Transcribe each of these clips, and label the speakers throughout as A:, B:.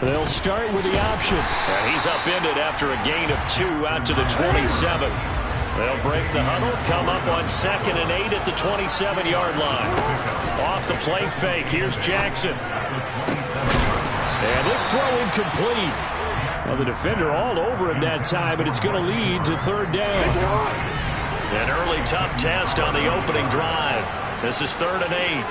A: They'll start with the option.
B: And he's upended after a gain of 2 out to the 27. They'll break the huddle, come up on 2nd and 8 at the 27-yard line. Off the play fake, here's Jackson.
A: And this throw incomplete. Well, the defender all over him that time, and it's going to lead to 3rd down.
B: An early tough test on the opening drive. This is 3rd and 8.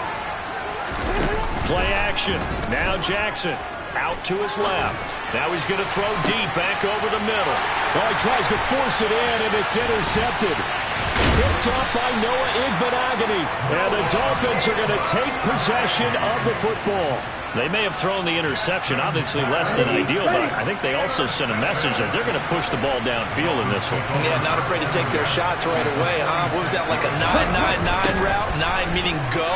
B: Play action. Now Jackson out to his left. Now he's going to throw deep back over the middle.
A: Well, he tries to force it in, and it's intercepted. Picked up by Noah Igbenogany. And the Dolphins are going to take possession of the football.
B: They may have thrown the interception, obviously less than ideal, but I think they also sent a message that they're going to push the ball downfield in this one.
C: Yeah, not afraid to take their shots right away, huh? What was that, like a 9-9-9 route? 9 meaning go?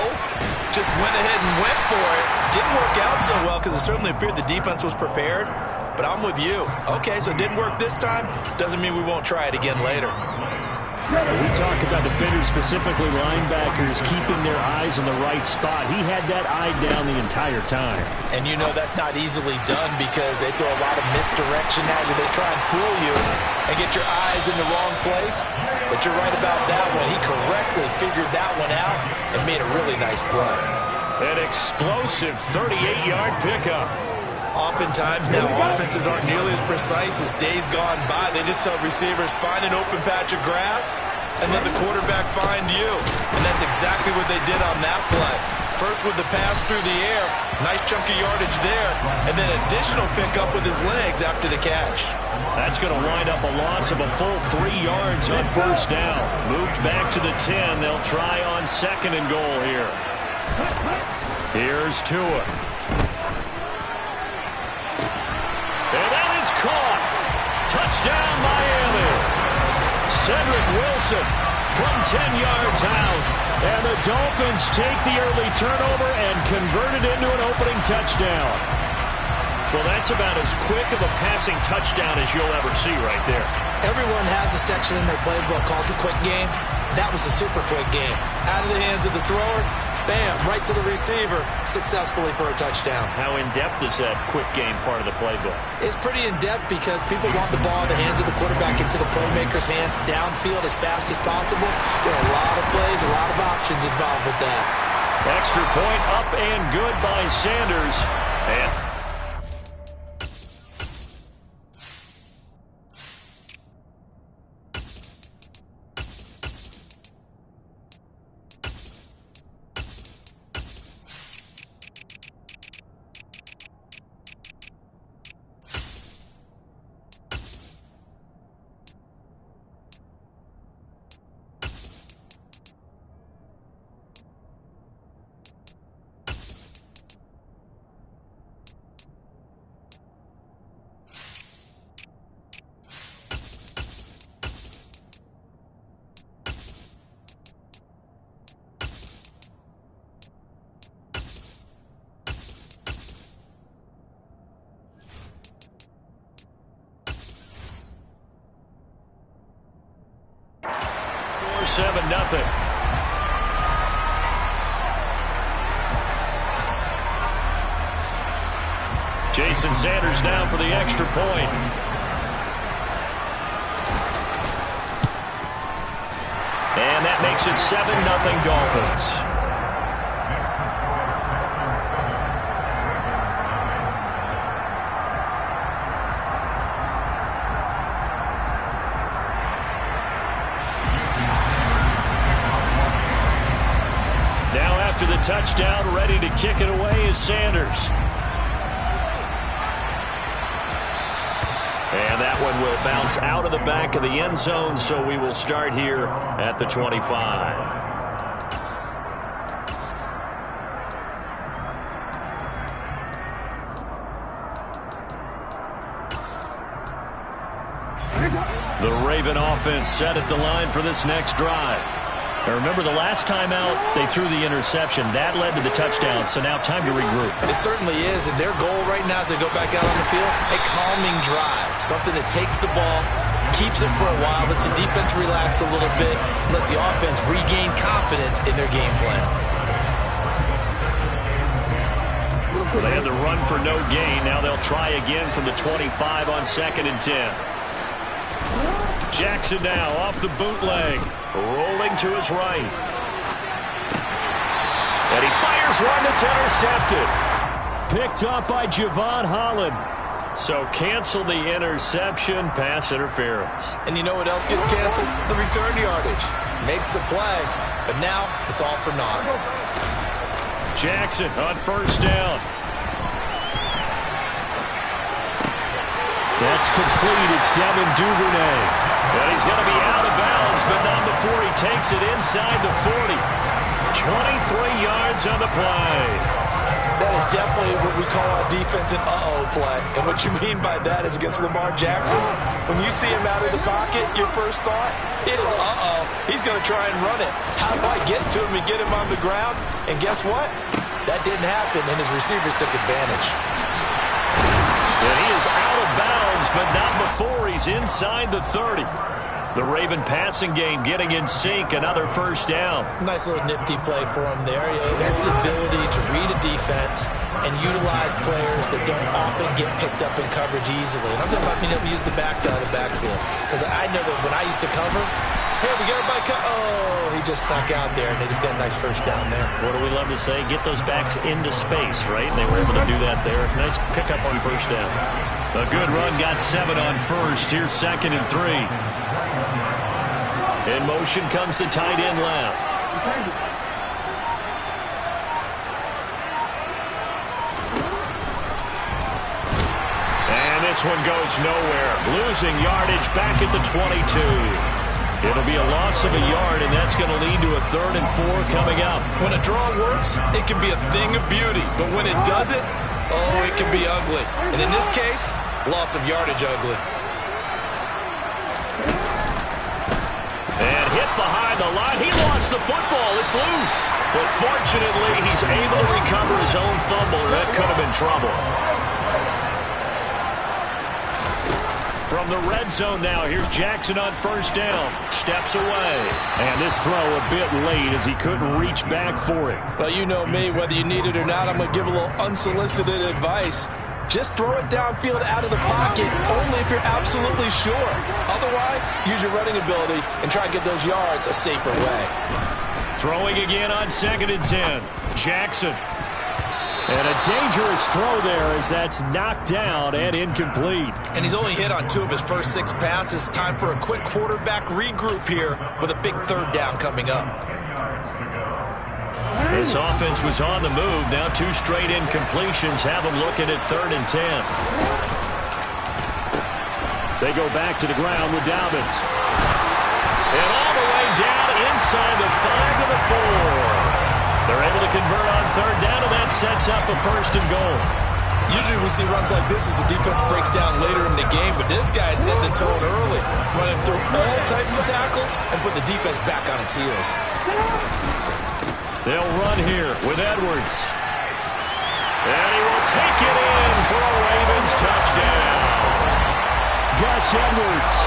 C: Just went ahead and went for it. Didn't work out so well because it certainly appeared the defense was prepared. But I'm with you. Okay, so it didn't work this time. Doesn't mean we won't try it again later.
A: We talk about defenders, specifically linebackers, keeping their eyes in the right spot. He had that eye down the entire time.
C: And you know that's not easily done because they throw a lot of misdirection at you. They try and fool you and get your eyes in the wrong place. But you're right about that one. He correctly figured that one out and made a really nice play.
B: An explosive 38-yard pickup.
C: Oftentimes now offenses aren't nearly as precise as days gone by. They just tell receivers, find an open patch of grass and let the quarterback find you. And that's exactly what they did on that play. First with the pass through the air, nice chunky yardage there, and then additional pickup with his legs after the catch.
B: That's going to wind up a loss of a full 3 yards on 1st down. Moved back to the 10. They'll try on 2nd and goal here. Here's Tua. And that is caught. Touchdown, Miami. Cedric Wilson from 10 yards out. And the Dolphins take the early turnover and convert it into an opening touchdown. Well, that's about as quick of a passing touchdown as you'll ever see right there.
C: Everyone has a section in their playbook called the quick game. That was a super quick game. Out of the hands of the thrower, bam, right to the receiver, successfully for a touchdown.
B: How in-depth is that quick game part of the playbook?
C: It's pretty in-depth because people want the ball in the hands of the quarterback into the playmaker's hands downfield as fast as possible. There are a lot of plays, a lot of options involved with that.
B: Extra point up and good by Sanders. And score 7-0. Jason Sanders now for the extra point. And that makes it 7-0 Dolphins. Now after the touchdown, ready to kick it away is Sanders. And that one will bounce out of the back of the end zone, so we will start here at the 25. The Raven offense set at the line for this next drive. Now remember, the last time out, they threw the interception. That led to the touchdown, so now time to regroup.
C: It certainly is, and their goal right now as they go back out on the field, a calming drive, something that takes the ball, keeps it for a while, lets the defense relax a little bit, lets the offense regain confidence in their game plan.
B: Well, they had the run for no gain. Now they'll try again from the 25 on 2nd and 10. Jackson now off the bootleg. Rolling to his right. And he fires one that's intercepted.
A: Picked up by Javon Holland.
B: So cancel the interception, pass interference.
C: And you know what else gets canceled? The return yardage. Makes the play, but now it's all for naught.
B: Jackson on 1st down.
A: That's complete. It's Devin Duvernay.
B: And he's going to be out of bounds, but not before he takes it inside the 40. 23 yards on the play.
C: That is definitely what we call a defense an uh-oh play. And what you mean by that is against Lamar Jackson. When you see him out of the pocket, your first thought, it is uh-oh. He's going to try and run it. How do I get to him and get him on the ground? And guess what? That didn't happen, and his receivers took advantage.
B: And he is out of bounds, but not before he's inside the 30. The Raven passing game getting in sync, another 1st down.
C: Nice little nifty play for him there. That's the ability to read a defense and utilize players that don't often get picked up in coverage easily. And I'm talking about being able to use the backside of the backfield. Because I know that when I used to cover, hey, we got everybody oh, he just snuck out there, and they just got a nice 1st down there.
B: What do we love to say? Get those backs into space, right? And they were able to do that there. Nice pickup on 1st down. A good run, got 7 on 1st. Here's 2nd and 3. In motion comes the tight end left. And this one goes nowhere. Losing yardage back at the 22. It'll be a loss of a yard, and that's going to lead to a 3rd and 4 coming up.
C: When a draw works, it can be a thing of beauty. But when it doesn't, oh, it can be ugly. And in this case, loss of yardage ugly.
B: And hit behind the line. He lost the football. It's loose. But fortunately, he's able to recover his own fumble, or that could have been trouble. From the red zone now, here's Jackson on 1st down. Steps away.
A: And this throw a bit late as he couldn't reach back for it.
C: Well, you know me, whether you need it or not, I'm going to give a little unsolicited advice. Just throw it downfield out of the pocket only if you're absolutely sure. Otherwise, use your running ability and try to get those yards a safer way.
B: Throwing again on 2nd and 10. Jackson.
A: And a dangerous throw there as that's knocked down and incomplete.
C: And he's only hit on 2 of his first 6 passes. Time for a quick quarterback regroup here with a big 3rd down coming up.
B: This offense was on the move. Now 2 straight incompletions have them looking at 3rd and 10.
A: They go back to the ground with Dobbins.
B: And all the way down inside the 5 to the 4. They're able to convert on 3rd down, and that sets up a 1st and goal.
C: Usually we see runs like this as the defense breaks down later in the game, but this guy is setting the tone early, running through all types of tackles and put the defense back on its heels.
B: They'll run here with Edwards. And he will take it in for a Ravens touchdown.
A: Gus Edwards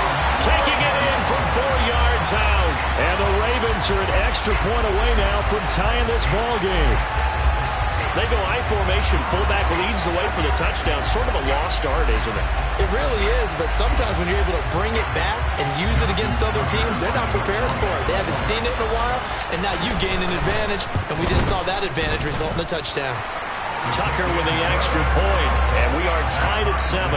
B: taking it in from 4 yards out.
A: And the Ravens are an extra point away now from tying this ball game.
B: They go I formation. Fullback leads the way for the touchdown. Sort of a lost art, isn't it?
C: It really is, but sometimes when you're able to bring it back and use it against other teams, they're not prepared for it. They haven't seen it in a while, and now you gain an advantage, and we just saw that advantage result in a touchdown.
B: Tucker with the extra point, and we are tied at 7.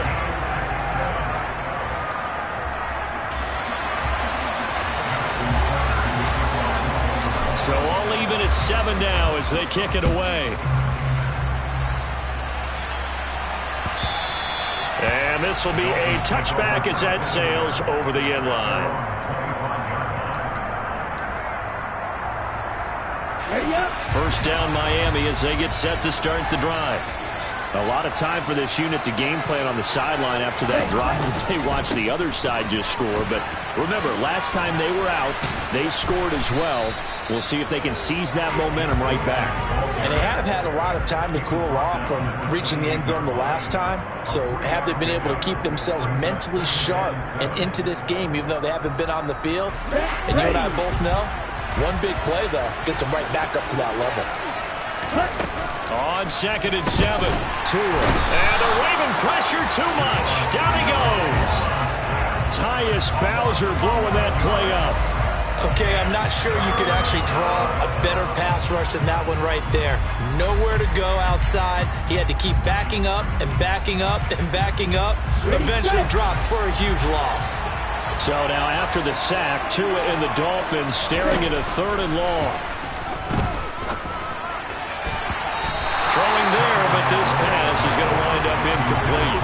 B: So all even at 7 now as they kick it away. And this will be a touchback as that sails over the end line. First down Miami as they get set to start the drive.
A: A lot of time for this unit to game plan on the sideline after that drive. They watched the other side just score. But remember, last time they were out, they scored as well. We'll see if they can seize that momentum right back.
C: And they have had a lot of time to cool off from reaching the end zone the last time. So have they been able to keep themselves mentally sharp and into this game, even though they haven't been on the field? And you and I both know, one big play, though, gets them right back up to that level.
B: On 2nd and 7. Tua. And the Raven pressure too much. Down he goes.
A: Tyus Bowser blowing that play up.
C: Okay, I'm not sure you could actually draw a better pass rush than that one right there. Nowhere to go outside. He had to keep backing up and backing up and backing up. Eventually dropped for a huge loss.
A: So now after the sack, Tua and the Dolphins staring at a 3rd and long.
B: Throwing there, but this pass is going to wind up incomplete.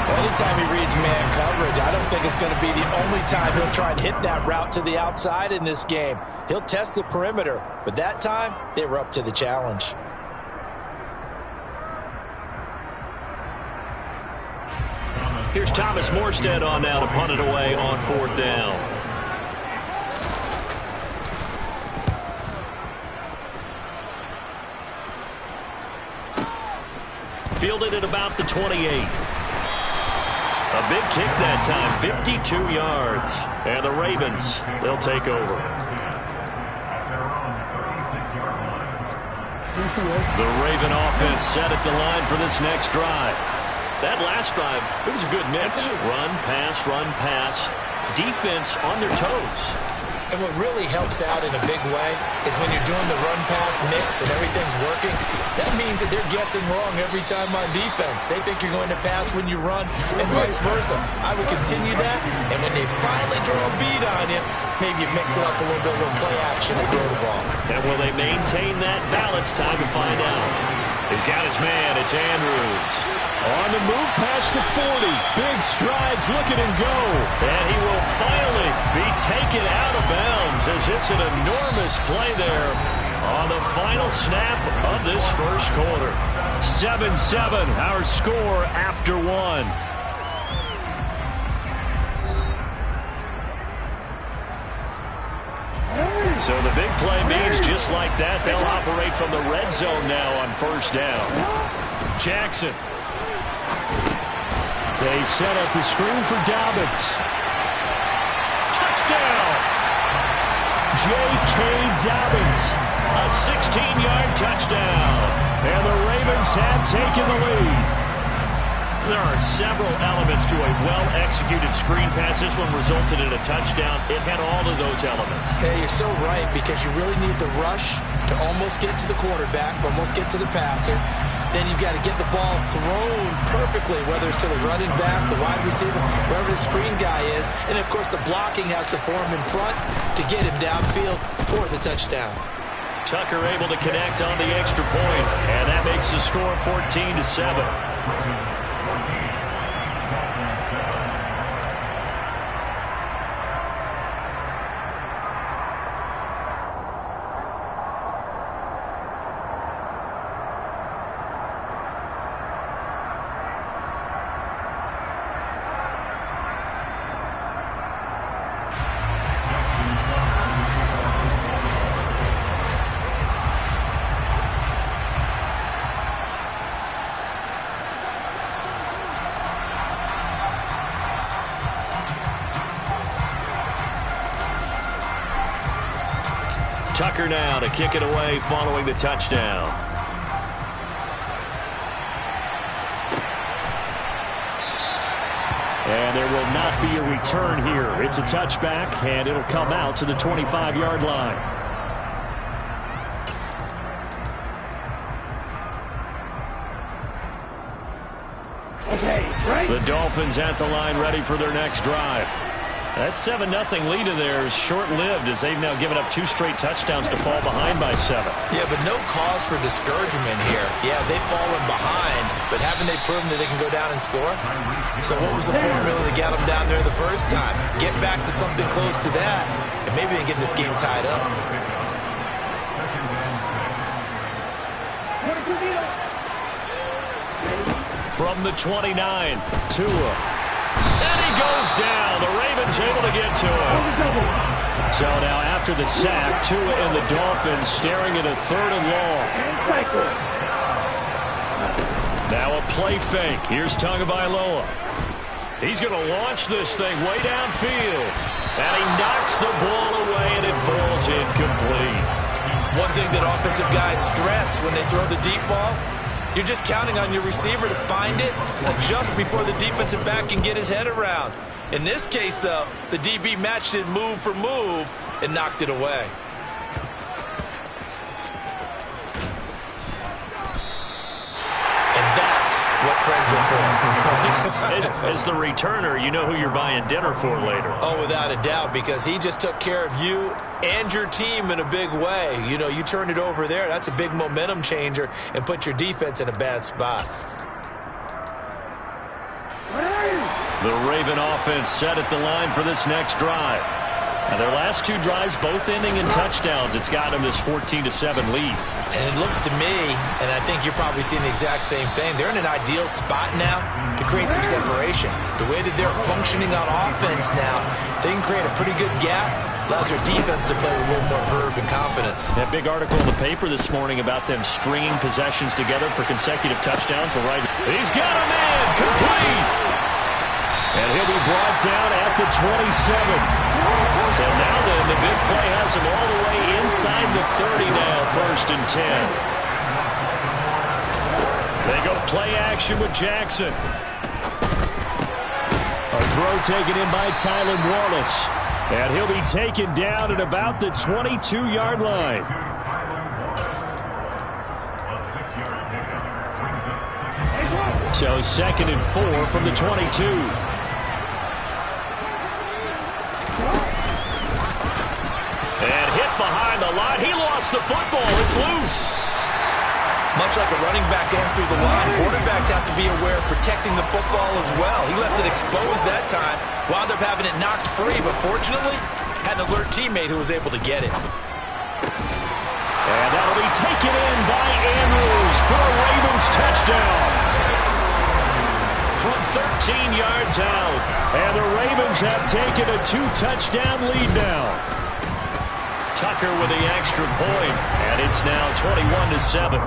C: Anytime he reads man coverage, I don't think it's going to be the only time he'll try and hit that route to the outside in this game. He'll test the perimeter, but that time, they were up to the challenge.
B: Here's Thomas Morstead on now to punt it away on 4th down. Fielded at about the 28. A big kick that time, 52 yards. And the Ravens, they'll take over. The Raven offense set at the line for this next drive. That last drive, it was a good mix. Run, pass. Defense on their toes.
C: And what really helps out in a big way is when you're doing the run-pass mix and everything's working, that means that they're guessing wrong every time on defense. They think you're going to pass when you run and vice versa. I would continue that, and when they finally draw a beat on you, maybe you mix it up a little bit, a little play action and throw the ball.
B: And will they maintain that balance? Time to find out. He's got his man. It's Andrews.
A: On the move past the 40. Big strides. Look at him go.
B: And he will finally be taken out of bounds as it's an enormous play there on the final snap of this first quarter.
A: 7-7, our score after 1.
B: So the big play means just like that, they'll operate from the red zone now on 1st down.
A: Jackson. They set up the screen for Dobbins.
B: Touchdown!
A: J.K. Dobbins.
B: A 16-yard touchdown.
A: And the Ravens have taken the lead.
B: There are several elements to a well-executed screen pass. This one resulted in a touchdown. It had all of those elements.
C: Yeah, you're so right, because you really need the rush to almost get to the quarterback, almost get to the passer. Then you've got to get the ball thrown perfectly, whether it's to the running back, the wide receiver, wherever the screen guy is. And, of course, the blocking has to form in front to get him downfield for the touchdown.
B: Tucker able to connect on the extra point, and that makes the score 14-7. Tucker now to kick it away following the touchdown.
A: And there will not be a return here. It's a touchback, and it'll come out to the 25-yard line. The Dolphins at the line ready for their next drive. That 7-0 lead of theirs short-lived as they've now given up 2 straight touchdowns to fall behind by 7.
C: Yeah, but no cause for discouragement here. Yeah, they've fallen behind, but haven't they proven that they can go down and score? So what was the formula to get them down there the first time? Get back to something close to that, and maybe they can get this game tied up.
B: From the 29, Tua. And he goes down. The Ravens able to get to him.
A: So now after the sack, Tua and the Dolphins staring at a 3rd and long.
B: Now a play fake. Here's Tagovailoa. He's going to launch this thing way downfield. And he knocks the ball away, and it falls incomplete.
C: One thing that offensive guys stress when they throw the deep ball, you're just counting on your receiver to find it just before the defensive back can get his head around. In this case, though, the DB matched it move for move and knocked it away. And that's what friends are for.
B: As the returner, you know who you're buying dinner for later.
C: Oh, without a doubt, because he just took care of you and your team in a big way. You know, you turned it over there. That's a big momentum changer and put your defense in a bad spot.
A: The Raven offense set at the line for this next drive. Now their last two drives both ending in touchdowns. It's got them this 14-7 lead.
C: And it looks to me, and I think you're probably seeing the exact same thing, they're in an ideal spot now to create some separation. The way that they're functioning on offense now, they can create a pretty good gap, allows their defense to play with a little more verve and confidence.
A: That big article in the paper this morning about them stringing possessions together for consecutive touchdowns. He's got a man, complete! And he'll be brought down at the 27. So now the big play has him all the way inside the 30 now, 1st and 10.
B: They go play action with Jackson.
A: A throw taken in by Tylan Wallace. And he'll be taken down at about the 22-yard line. So 2nd and 4 from the 22.
B: And hit behind the line. He lost the football. It's loose.
C: Much like a running back going through the line, quarterbacks have to be aware of protecting the football as well. He left it exposed that time, wound up having it knocked free, but fortunately had an alert teammate who was able to get it.
A: And that'll be taken in by Andrews for a Ravens touchdown.
B: From 13 yards out.
A: And the Ravens have taken a 2-touchdown lead now.
B: Tucker with the extra point, and it's now 21-7.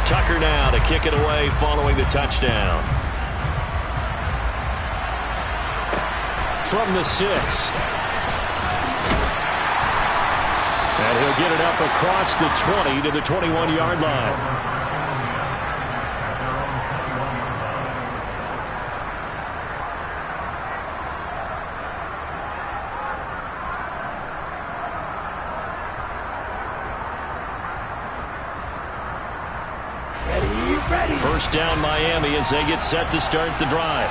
B: Tucker now to kick it away following the touchdown.
A: From the 6. And he'll get it up across the 20 to the 21-yard line. First down Miami as they get set to start the drive.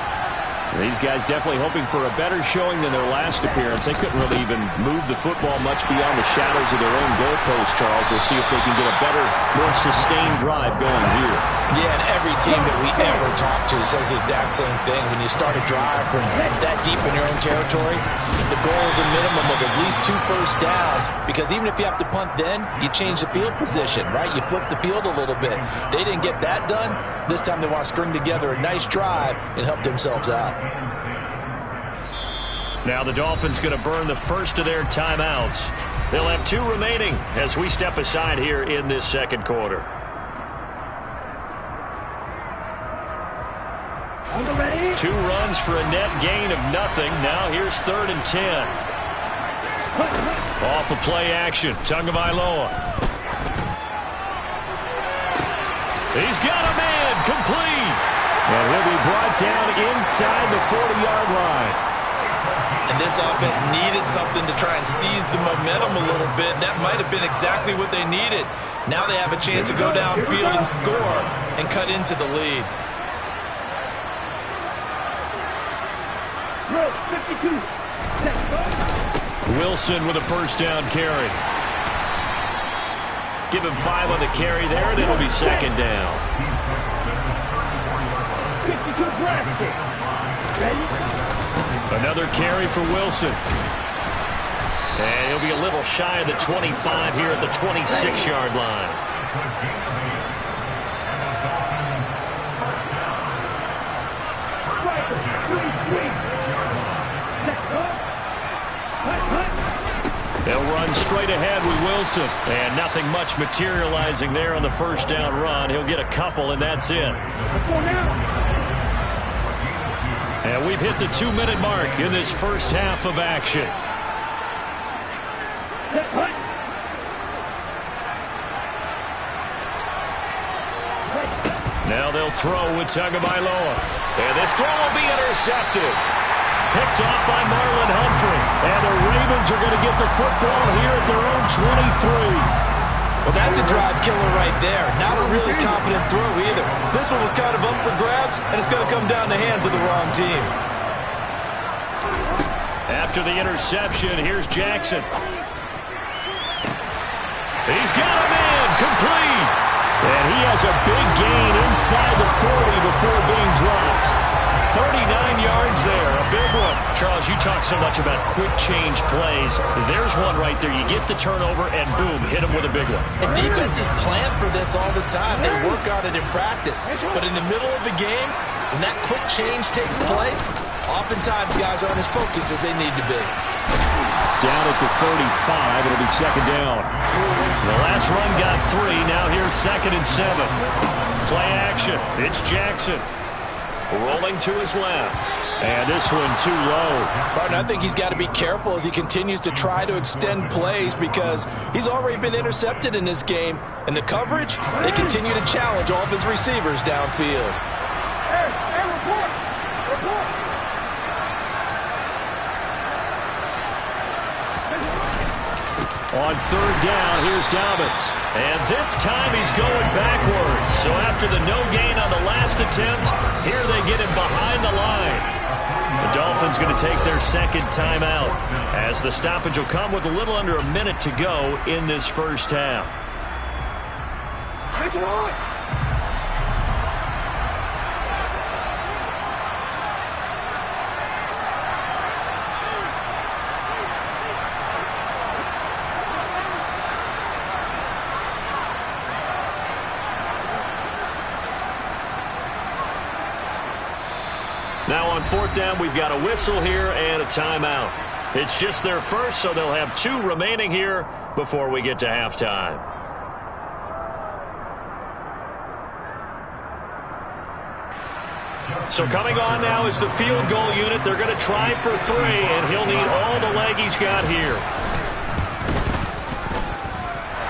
A: These guys definitely hoping for a better showing than their last appearance. They couldn't really even move the football much beyond the shadows of their own goalpost, Charles. We'll see if they can get a better, more sustained drive going here.
C: Yeah, and every team that we ever talk to says the exact same thing. When you start a drive from that deep in your own territory, the goal is a minimum of at least 2 first downs, because even if you have to punt then, you change the field position, right? You flip the field a little bit. They didn't get that done. This time they want to string together a nice drive and help themselves out.
B: Now the Dolphins going to burn the first of their timeouts. They'll have 2 remaining as we step aside here in this second quarter.
A: Ready?
B: 2 runs for a net gain of nothing. Now here's 3rd and 10. Off of play action, Tagovailoa. He's got a man, complete.
A: And he'll be brought down inside the 40-yard line.
C: And this offense needed something to try and seize the momentum a little bit. That might have been exactly what they needed. Now they have a chance to go downfield and score and cut into the lead.
A: 52.
B: Wilson with a first down carry. Give him 5 on the carry there, and it'll be 2nd down.
A: 52
B: Another carry for Wilson. And he'll be a little shy of the 25 here at the 26-yard line. They'll run straight ahead with Wilson. And nothing much materializing there on the first down run. He'll get a couple, and that's it. And we've hit the 2-minute mark in this first half of action. Now they'll throw with Tagovailoa. And this throw will be intercepted. Picked off by Marlon Humphrey. And the Ravens are going to get the football here at their own 23.
C: Well, that's a drive killer right there. Not a really confident throw either. This one was kind of up for grabs, and it's going to come down the hands of the wrong team.
B: After the interception, here's Jackson. He's got a man complete. And he has a big gain inside the 40 before being dropped. 39 yards there, a big one. Charles, you talk so much about quick change plays. There's one right there. You get the turnover, and boom, hit him with a big one.
C: And defenses plan for this all the time. They work on it in practice. But in the middle of the game, when that quick change takes place, oftentimes guys aren't as focused as they need to be.
A: Down at the 35, it'll be second down.
B: The last run got 3. Now here's 2nd and 7. Play action. It's Jackson. Rolling to his left. And this one too low.
C: Partner, I think he's got to be careful as he continues to try to extend plays because he's already been intercepted in this game. And the coverage, they continue to challenge all of his receivers downfield.
B: On 3rd down, here's Dobbins. And this time he's going backwards. So after the no gain on the last attempt, here they get him behind the line. The Dolphins going to take their second timeout as the stoppage will come with a little under a minute to go in this first half. Now on 4th down, we've got a whistle here and a timeout. It's just their first, so they'll have 2 remaining here before we get to halftime. So coming on now is the field goal unit. They're going to try for 3, and he'll need all the leg he's got here.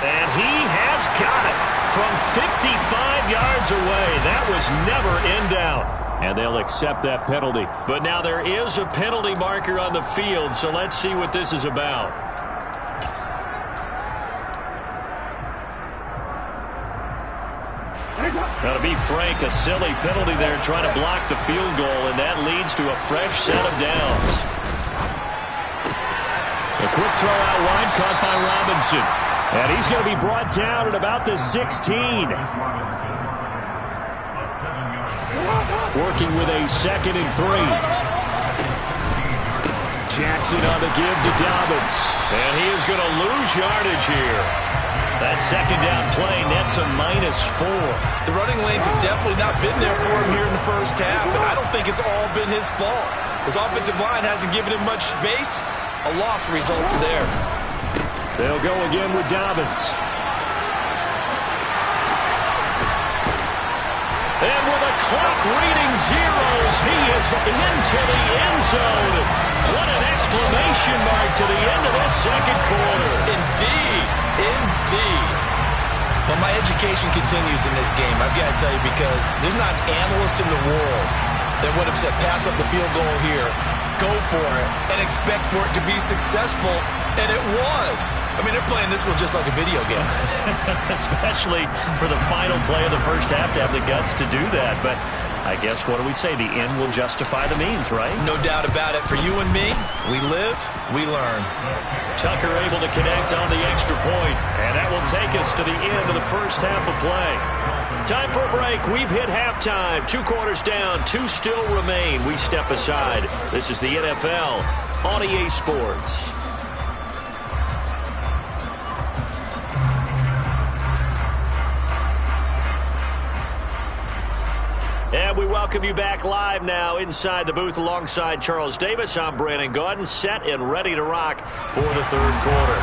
B: And he has got it from 55 yards away. That was never in doubt.
A: And they'll accept that penalty.
B: But now there is a penalty marker on the field, so let's see what this is about. Now, to be frank, a silly penalty there trying to block the field goal, and that leads to a fresh set of downs. A quick throw out wide, caught by Robinson.
A: And he's going to be brought down at about the 16. Working with a 2nd and 3. Jackson on the give to Dobbins.
B: And he is going to lose yardage here. That 2nd down play nets a -4.
C: The running lanes have definitely not been there for him here in the first half, and I don't think it's all been his fault. His offensive line hasn't given him much space. A loss results there.
A: They'll go again with Dobbins.
B: And with a clock reading zeros, he is into the end zone. What an exclamation mark to the end of this second quarter.
C: Indeed, indeed. But my education continues in this game, I've got to tell you, because there's not an analyst in the world that would have said pass up the field goal here, go for it, and expect for it to be successful, and it was. I mean, they're playing this one just like a video game.
B: Especially for the final play of the first half to have the guts to do that. But I guess, what do we say? The end will justify the means, right?
C: No doubt about it. For you and me, we live, we learn.
B: Tucker able to connect on the extra point, and that will take us to the end of the first half of play. Time for a break. We've hit halftime. 2 quarters down, 2 still remain. We step aside. This is the NFL on EA Sports. we welcome you back live now inside the booth alongside Charles Davis. I'm Brandon Gaudin, set and ready to rock for the third quarter.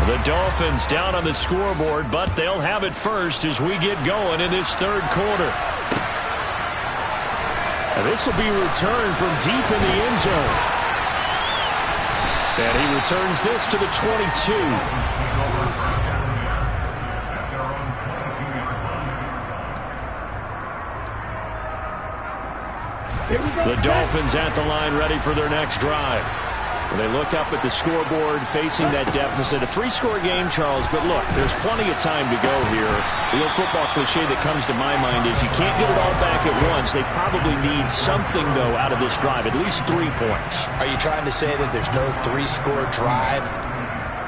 B: The Dolphins down on the scoreboard, but they'll have it first as we get going in this third quarter. And this will be returned from deep in the end zone. And he returns this to the 22. The Dolphins at the line ready for their next drive. They look up at the scoreboard facing that deficit. A three-score game, Charles, but look, there's plenty of time to go here. The old football cliche that comes to my mind is you can't get it all back at once. They probably need something, though, out of this drive, at least 3 points.
D: Are you trying to say that there's no three-score drive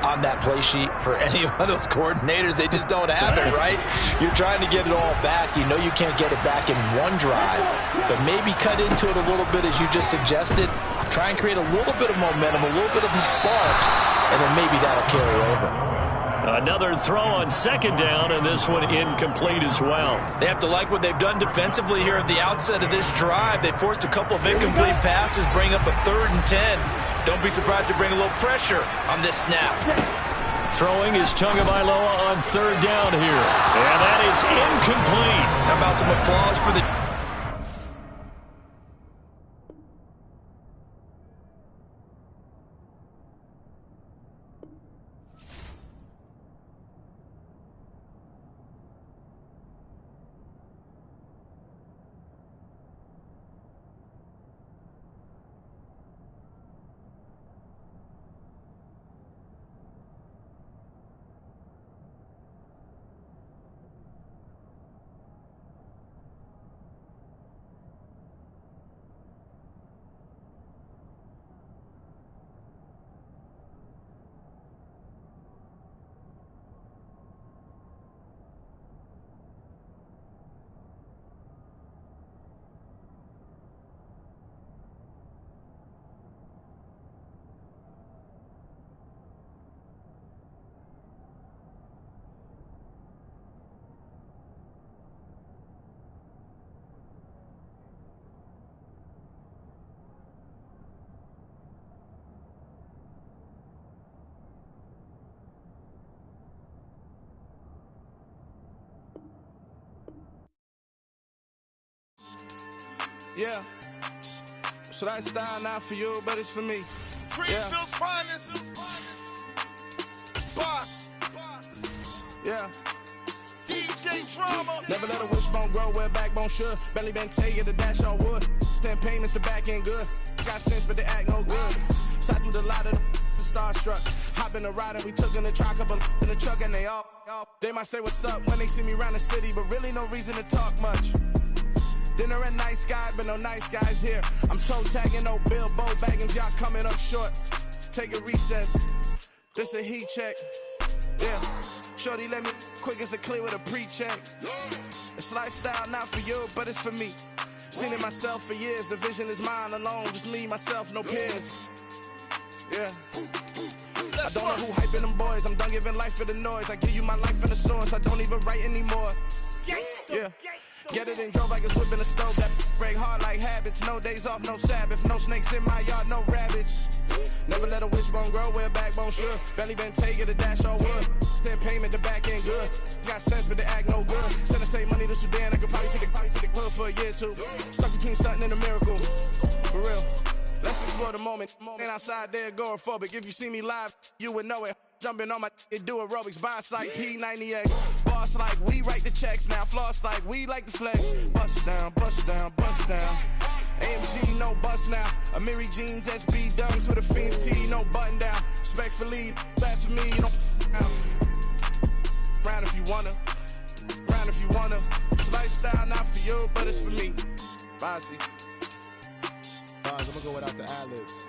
D: on that play sheet for any one of those coordinators? They just don't have it, right? You're trying to get it all back. You know you can't get it back in one drive, but maybe cut into it a little bit, as you just suggested. Try and create a little bit of momentum, a little bit of a spark, and then maybe that'll carry over.
B: Another throw on second down, and this one incomplete as well.
C: They have to like what they've done defensively here at the outset of this drive. They forced a couple of incomplete passes, bring up a 3rd and 10. Don't be surprised to bring a little pressure on this snap.
B: Throwing is Tagovailoa on third down here, and that is incomplete.
C: How about some applause for the...
E: Yeah, so that style not for you, but it's for me.
F: Greenfield's finest. Boss.
E: Yeah.
F: DJ Drama.
E: Never let a wishbone grow where a backbone should. Belly been taking the dash on wood. 10 payments, the back end good. Got sense, but they act no good. Shot through the lot of the starstruck. Hop in the ride and we took in the truck, couple in the truck, and they all. They might say what's up when they see me around the city, but really no reason to talk much. Dinner a nice guy, but no nice guys here. I'm toe tagging, no Bilbo bagging, y'all coming up short. Take a recess. This a heat check. Yeah. Shorty let me quick as a clear with a pre-check. It's lifestyle not for you, but it's for me. Seen it myself for years. The vision is mine alone. Just me, myself, no peers. Yeah. I don't know who hyping them boys. I'm done giving life for the noise. I give you my life in the source. I don't even write anymore. Yeah. Get it and drove like it's whipping a stove. That break hard like habits. No days off, no Sabbath. No snakes in my yard, no rabbits. Never let a wishbone grow where a backbone should. Belly been taking the dash on wood. 10 payment, the back end good. Got sense, but they act no good. Send the same money to Sudan. I could probably take the hood for a year or two. Stuck between stunting and a miracle. For real. Let's explore the moment. Ain't outside there agoraphobic. If you see me live, you would know it. Jumping on my do aerobics, boss like P90X. Boss like we write the checks now. Floss like we like the flex. Bust down, bust down, bust down. AMG, no bust now. Amiri jeans, SB dunks with a Fiends T, no button down. Respectfully, that's for me, you don't round if you wanna. Round if you wanna. Lifestyle not for you, but it's for me. Bozzy. I'm gonna go without the ad-libs.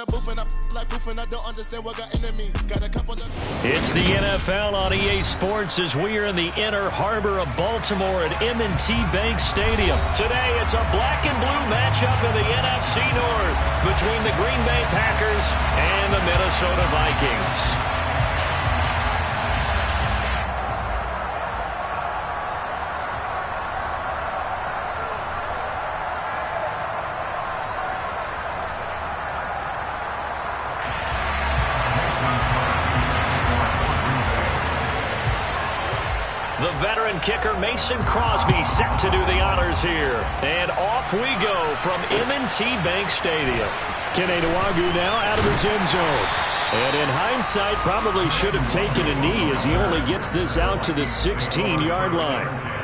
E: the booth and I like proof and I don't understand what got into me. Got a couple of...
B: It's the NFL on EA Sports as we are in the inner harbor of Baltimore at M&T Bank Stadium. Today, it's a black and blue matchup in the NFC North between the Green Bay Packers and the Minnesota Vikings. The veteran kicker Mason Crosby set to do the honors here. And off we go from M&T Bank Stadium.
A: Keneduagu now out of his end zone. And in hindsight, probably should have taken a knee as he only gets this out to the 16-yard line.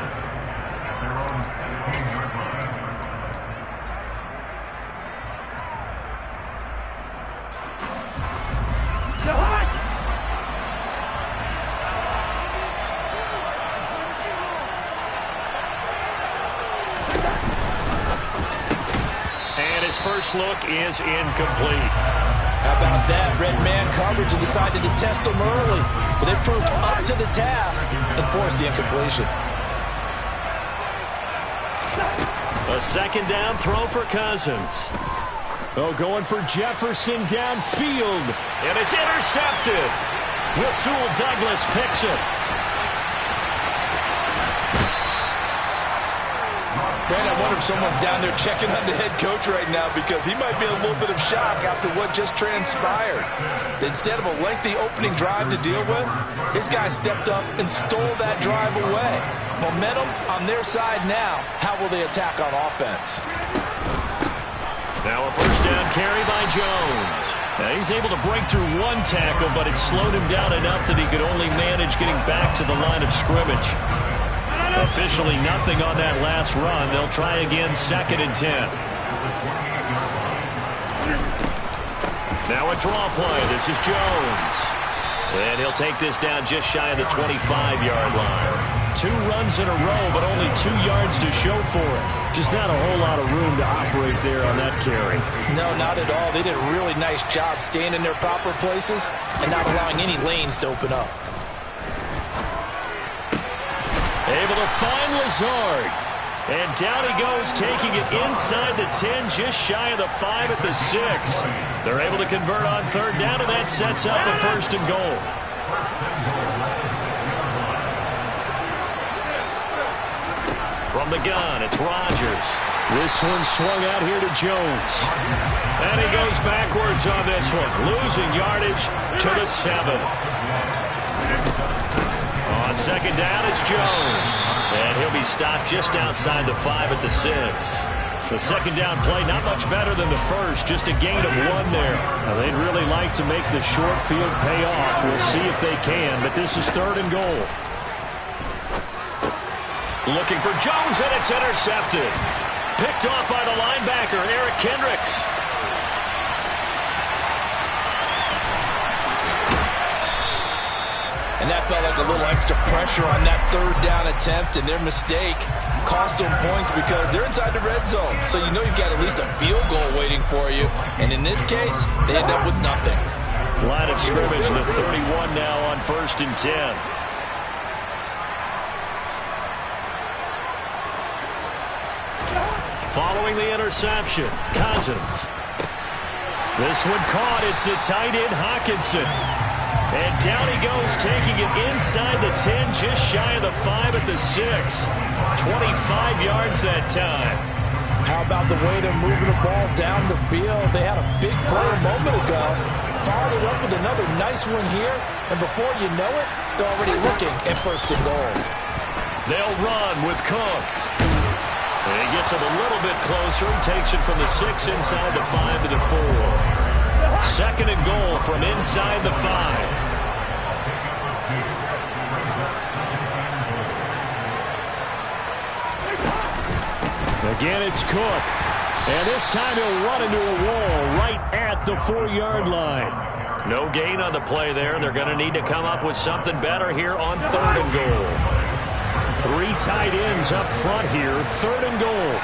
B: His first look is incomplete.
D: How about that? Red man coverage and decided to test him early. But they proved up to the task and forced the incompletion.
B: A second down throw for Cousins.
A: Oh, going for Jefferson downfield.
B: And it's intercepted. Rasul Douglas picks it.
C: Brandon, I wonder if someone's down there checking on the head coach right now because he might be in a little bit of shock after what just transpired. Instead of a lengthy opening drive to deal with, his guy stepped up and stole that drive away. Momentum on their side now. How will they attack on offense?
B: Now a first down carry by Jones. Now he's able to break through one tackle, but it slowed him down enough that he could only manage getting back to the line of scrimmage. Officially nothing on that last run. They'll try again, 2nd and 10. Now a draw play. This is Jones. And he'll take this down just shy of the 25-yard line. 2 runs in a row, but only 2 yards to show for it. Just not a whole lot of room to operate there on that carry.
D: No, not at all. They did a really nice job staying in their proper places and not allowing any lanes to open up.
B: Able to find Lazard. And down he goes, taking it inside the 10, just shy of the 5 at the 6. They're able to convert on 3rd down, and that sets up a 1st and goal. From the gun, it's Rodgers.
A: This one swung out here to Jones.
B: And he goes backwards on this one, losing yardage to the 7. On 2nd down, it's Jones. And he'll be stopped just outside the 5 at the 6. The 2nd down play, not much better than the first, just a gain of 1 there.
A: Now, they'd really like to make the short field pay off. We'll see if they can, but this is 3rd and goal.
B: Looking for Jones, and it's intercepted. Picked off by the linebacker, Eric Kendricks.
D: And that felt like a little extra pressure on that 3rd down attempt, and their mistake cost them points because they're inside the red zone. So you know you've got at least a field goal waiting for you. And in this case, they end up with nothing.
B: Line of scrimmage, the 31 now on 1st and 10. Following the interception, Cousins. This one caught. It's the tight end, Hockenson. And down he goes, taking it inside the 10, just shy of the 5 at the 6. 25 yards that time.
D: How about the way they're moving the ball down the field? They had a big play a moment ago. Followed up with another nice one here. And before you know it, they're already looking at 1st and goal.
B: They'll run with Cook. And he gets him a little bit closer. Takes it from the 6 inside the 5 to the 4. 2nd and goal from inside the 5.
A: Again, it's Cook. And this time he'll run into a wall right at the 4-yard line.
B: No gain on the play there. They're going to need to come up with something better here on 3rd and goal.
A: 3 tight ends up front here. 3rd and goal.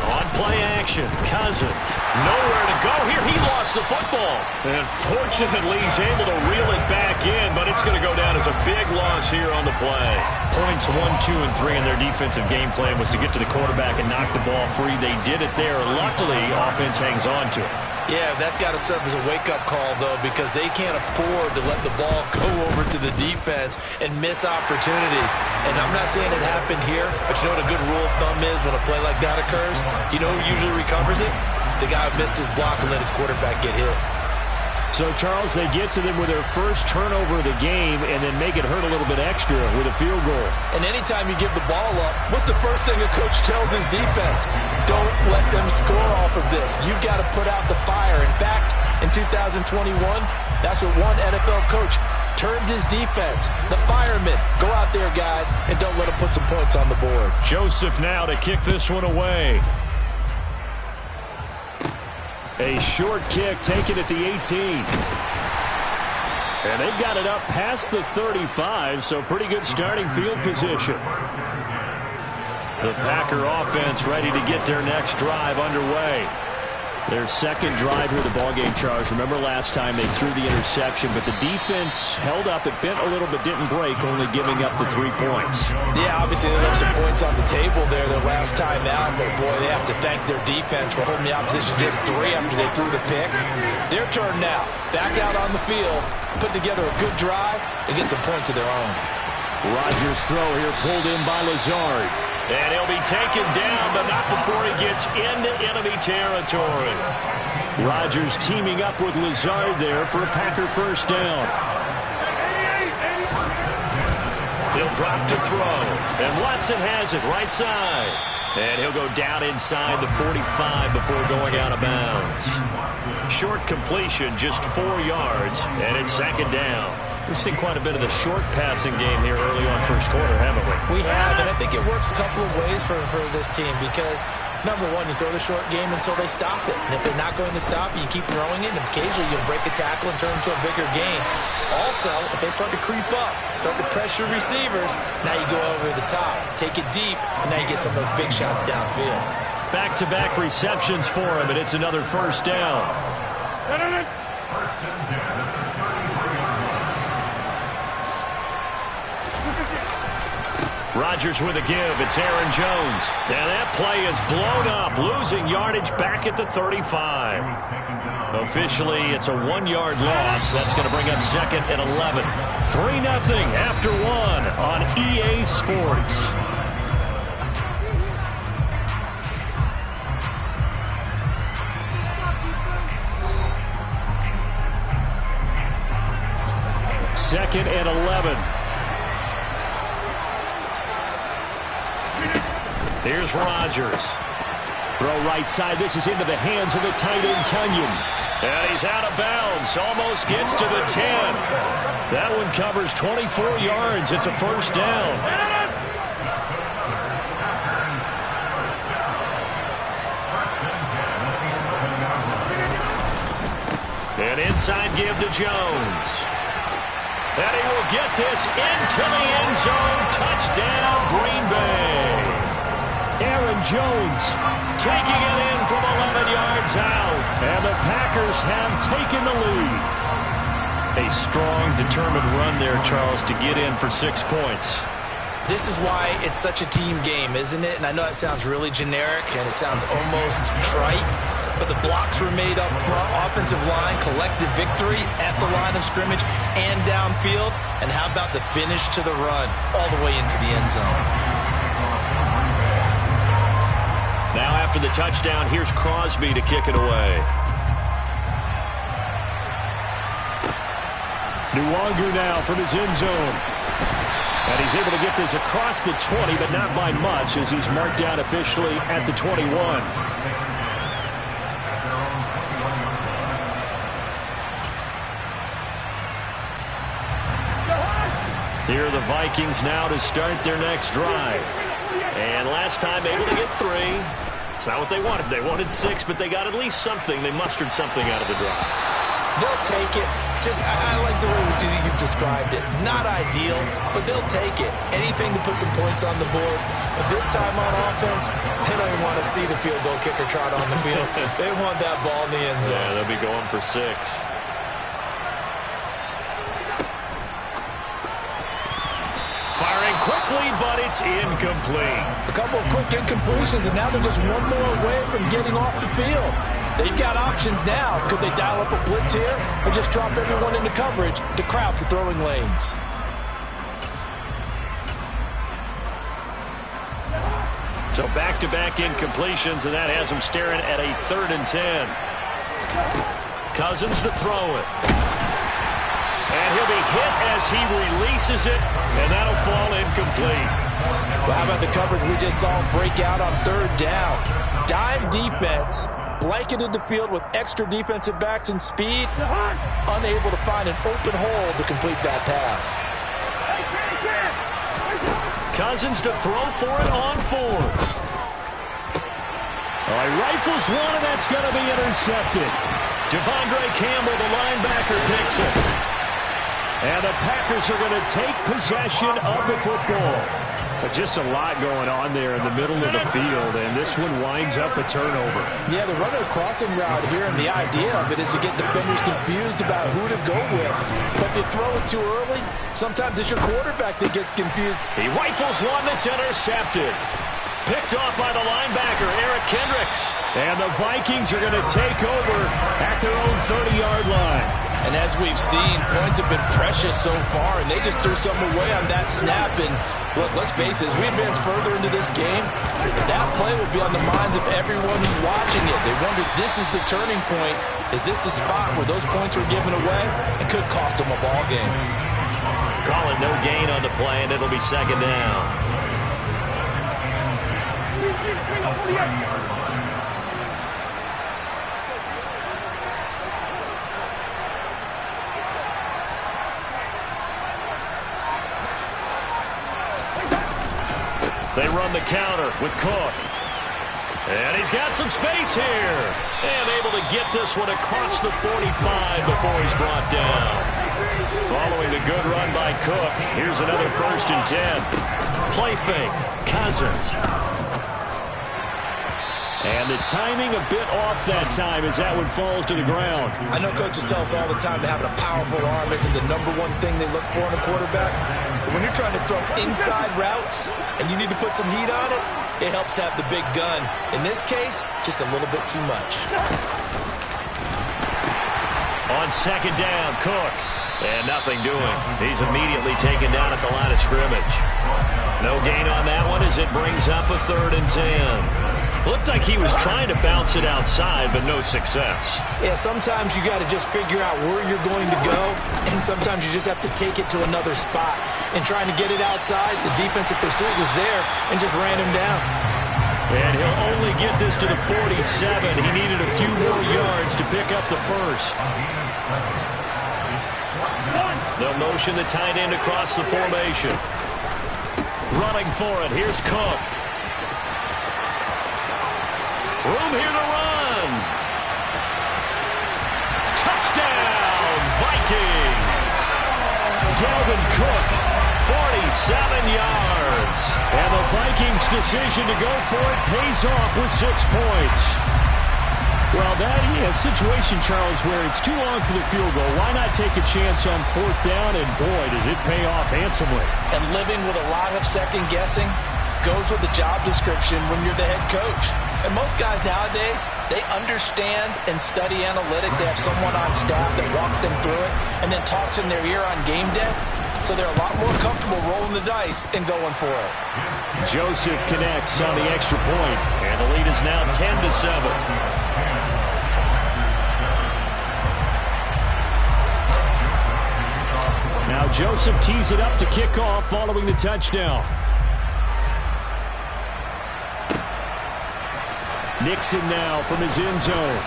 B: On play action. Cousins. Nowhere to go here. He lost the football. And fortunately, he's able to reel it back in, but it's going to go down as a big loss here on the play. Points 1, 2, and 3 in their defensive game plan was to get to the quarterback and knock the ball free. They did it there. Luckily, offense hangs on to it.
C: Yeah, that's got to serve as a wake-up call, though, because they can't afford to let the ball go over to the defense and miss opportunities. And I'm not saying it happened here, but you know what a good rule of thumb is when a play like that occurs? You know who usually recovers it? The guy who missed his block and let his quarterback get hit.
A: So, Charles, they get to them with their first turnover of the game and then make it hurt a little bit extra with a field goal.
D: And anytime you give the ball up, what's the first thing a coach tells his defense? Don't let them score off of this. You've got to put out the fire. In fact, in 2021, that's what one NFL coach termed his defense. The firemen. Go out there, guys, and don't let them put some points on the board.
B: Joseph now to kick this one away.
A: A short kick taken at the 18. And they've got it up past the 35, so pretty good starting field position. The Packer offense ready to get their next drive underway. Their second drive here of the ballgame, Charles. Remember last time they threw the interception, but the defense held up. It bent a little but didn't break, only giving up the 3 points.
D: Yeah, obviously they left some points on the table there their last time out, but boy, they have to thank their defense for holding the opposition just 3 after they threw the pick. Their turn now. Back out on the field, put together a good drive, and get some points of their own.
A: Rodgers' throw here pulled in by Lazard.
B: And he'll be taken down, but not before he gets into enemy territory.
A: Rodgers teaming up with Lazard there for a Packer first down.
B: He'll drop to throw. And Watson has it right side. And he'll go down inside the 45 before going out of bounds. Short completion, just 4 yards, and it's second down. We've seen quite a bit of the short passing game here early on first quarter, haven't we?
C: We have, and I think it works a couple of ways for this team because, number one, you throw the short game until they stop it. And if they're not going to stop it, you keep throwing it, and occasionally you'll break a tackle and turn into a bigger game. Also, if they start to creep up, start to pressure receivers, now you go over the top, take it deep, and now you get some of those big shots downfield.
B: Back-to-back receptions for him, and it's another first down. Rodgers with a give. It's Aaron Jones. And that play is blown up, losing yardage back at the 35. Officially, it's a 1-yard loss. That's going to bring up second and 11. 3-0 after 1 on EA Sports. Second and 11. Here's Rodgers.
A: Throw right side. This is into the hands of the tight end, Tunyon.
B: And he's out of bounds. Almost gets to the 10. That one covers 24 yards. It's a first down. An inside give to Jones. And he will get this into the end zone. Touchdown, Green Bay.
A: Aaron Jones
B: taking it in from 11 yards out.
A: And the Packers have taken the lead.
B: A strong, determined run there, Charles, to get in for 6 points.
C: This is why it's such a team game, isn't it? And I know it sounds really generic and it sounds almost trite, but the blocks were made up front, offensive line, collective victory at the line of scrimmage and downfield. And how about the finish to the run all the way into the end zone?
B: Now after the touchdown, here's Crosby to kick it away.
A: Nwangu now from his end zone. And he's able to get this across the 20, but not by much as he's marked down officially at the 21.
B: Here are the Vikings now to start their next drive. And last time able to get 3. It's not what they wanted. They wanted 6, but they got at least something. They mustered something out of the drive.
C: They'll take it.
D: I like the way you've described it. Not ideal, but they'll take it. Anything to put some points on the board. But this time on offense, they don't even want to see the field goal kicker trot on the field. They want that ball in the end zone.
B: Yeah, they'll be going for 6. Firing quickly, but it's incomplete.
D: A couple of quick incompletions, and now they're just one more away from getting off the field. They've got options now. Could they dial up a blitz here or just drop everyone into coverage to crowd the throwing lanes?
B: So back-to-back incompletions, and that has them staring at a 3rd and 10. Cousins to throw it. And he'll be hit as he releases it, and that'll fall incomplete.
D: Well, how about the coverage we just saw break out on 3rd down? Dime defense, blanketed the field with extra defensive backs and speed, unable to find an open hole to complete that pass.
B: Cousins to throw for it on 4th.
A: He rifles one, and that's going to be intercepted.
B: Devondre Campbell, the linebacker, picks it.
A: And the Packers are going to take possession of the football. But just a lot going on there in the middle of the field, and this one winds up a turnover.
D: Yeah, they're running a crossing route here, and the idea of it is to get defenders confused about who to go with. But if you throw it too early, sometimes it's your quarterback that gets confused.
B: He rifles one that's intercepted. Picked off by the linebacker, Eric Kendricks.
A: And the Vikings are going to take over at their own 30-yard line.
D: And as we've seen, points have been precious so far, and they just threw something away on that snap. And look, let's face it, as we advance further into this game, that play will be on the minds of everyone who's watching it. They wonder, this is the turning point. Is this the spot where those points were given away? It could cost them a ball game.
B: Call it no gain on the play, and it'll be 2nd down. They run the counter with Cook. And he's got some space here. And able to get this one across the 45 before he's brought down. Following the good run by Cook, here's another 1st and 10. Play fake. Cousins.
A: And the timing a bit off that time as that one falls to the ground.
C: I know coaches tell us all the time that having a powerful arm isn't the #1 thing they look for in a quarterback. But when you're trying to throw inside routes and you need to put some heat on it, it helps have the big gun. In this case, just a little bit too much.
B: On 2nd down, Cook. And nothing doing. He's immediately taken down at the line of scrimmage. No gain on that one as it brings up a 3rd and 10. Looked like he was trying to bounce it outside, but no success.
D: Yeah, sometimes you got to just figure out where you're going to go, and sometimes you just have to take it to another spot. And trying to get it outside, the defensive pursuit was there and just ran him down.
B: And he'll only get this to the 47. He needed a few more yards to pick up the 1st. They'll motion the tight end across the formation. Running for it. Here's Cook. Room here to run. Touchdown, Vikings.
A: Dalvin Cook, 47 yards. And the Vikings' decision to go for it pays off with 6 points. Well, that is a situation, Charles, where it's too long for the field goal. Why not take a chance on 4th down? And, boy, does it pay off handsomely.
D: And living with a lot of second-guessing goes with the job description when you're the head coach. And most guys nowadays, they understand and study analytics. They have someone on staff that walks them through it and then talks in their ear on game day. So they're a lot more comfortable rolling the dice and going for it.
A: Joseph connects on the extra point.
B: And the lead is now 10-7.
A: Now Joseph tees it up to kick off following the touchdown. Nixon now from his end zone.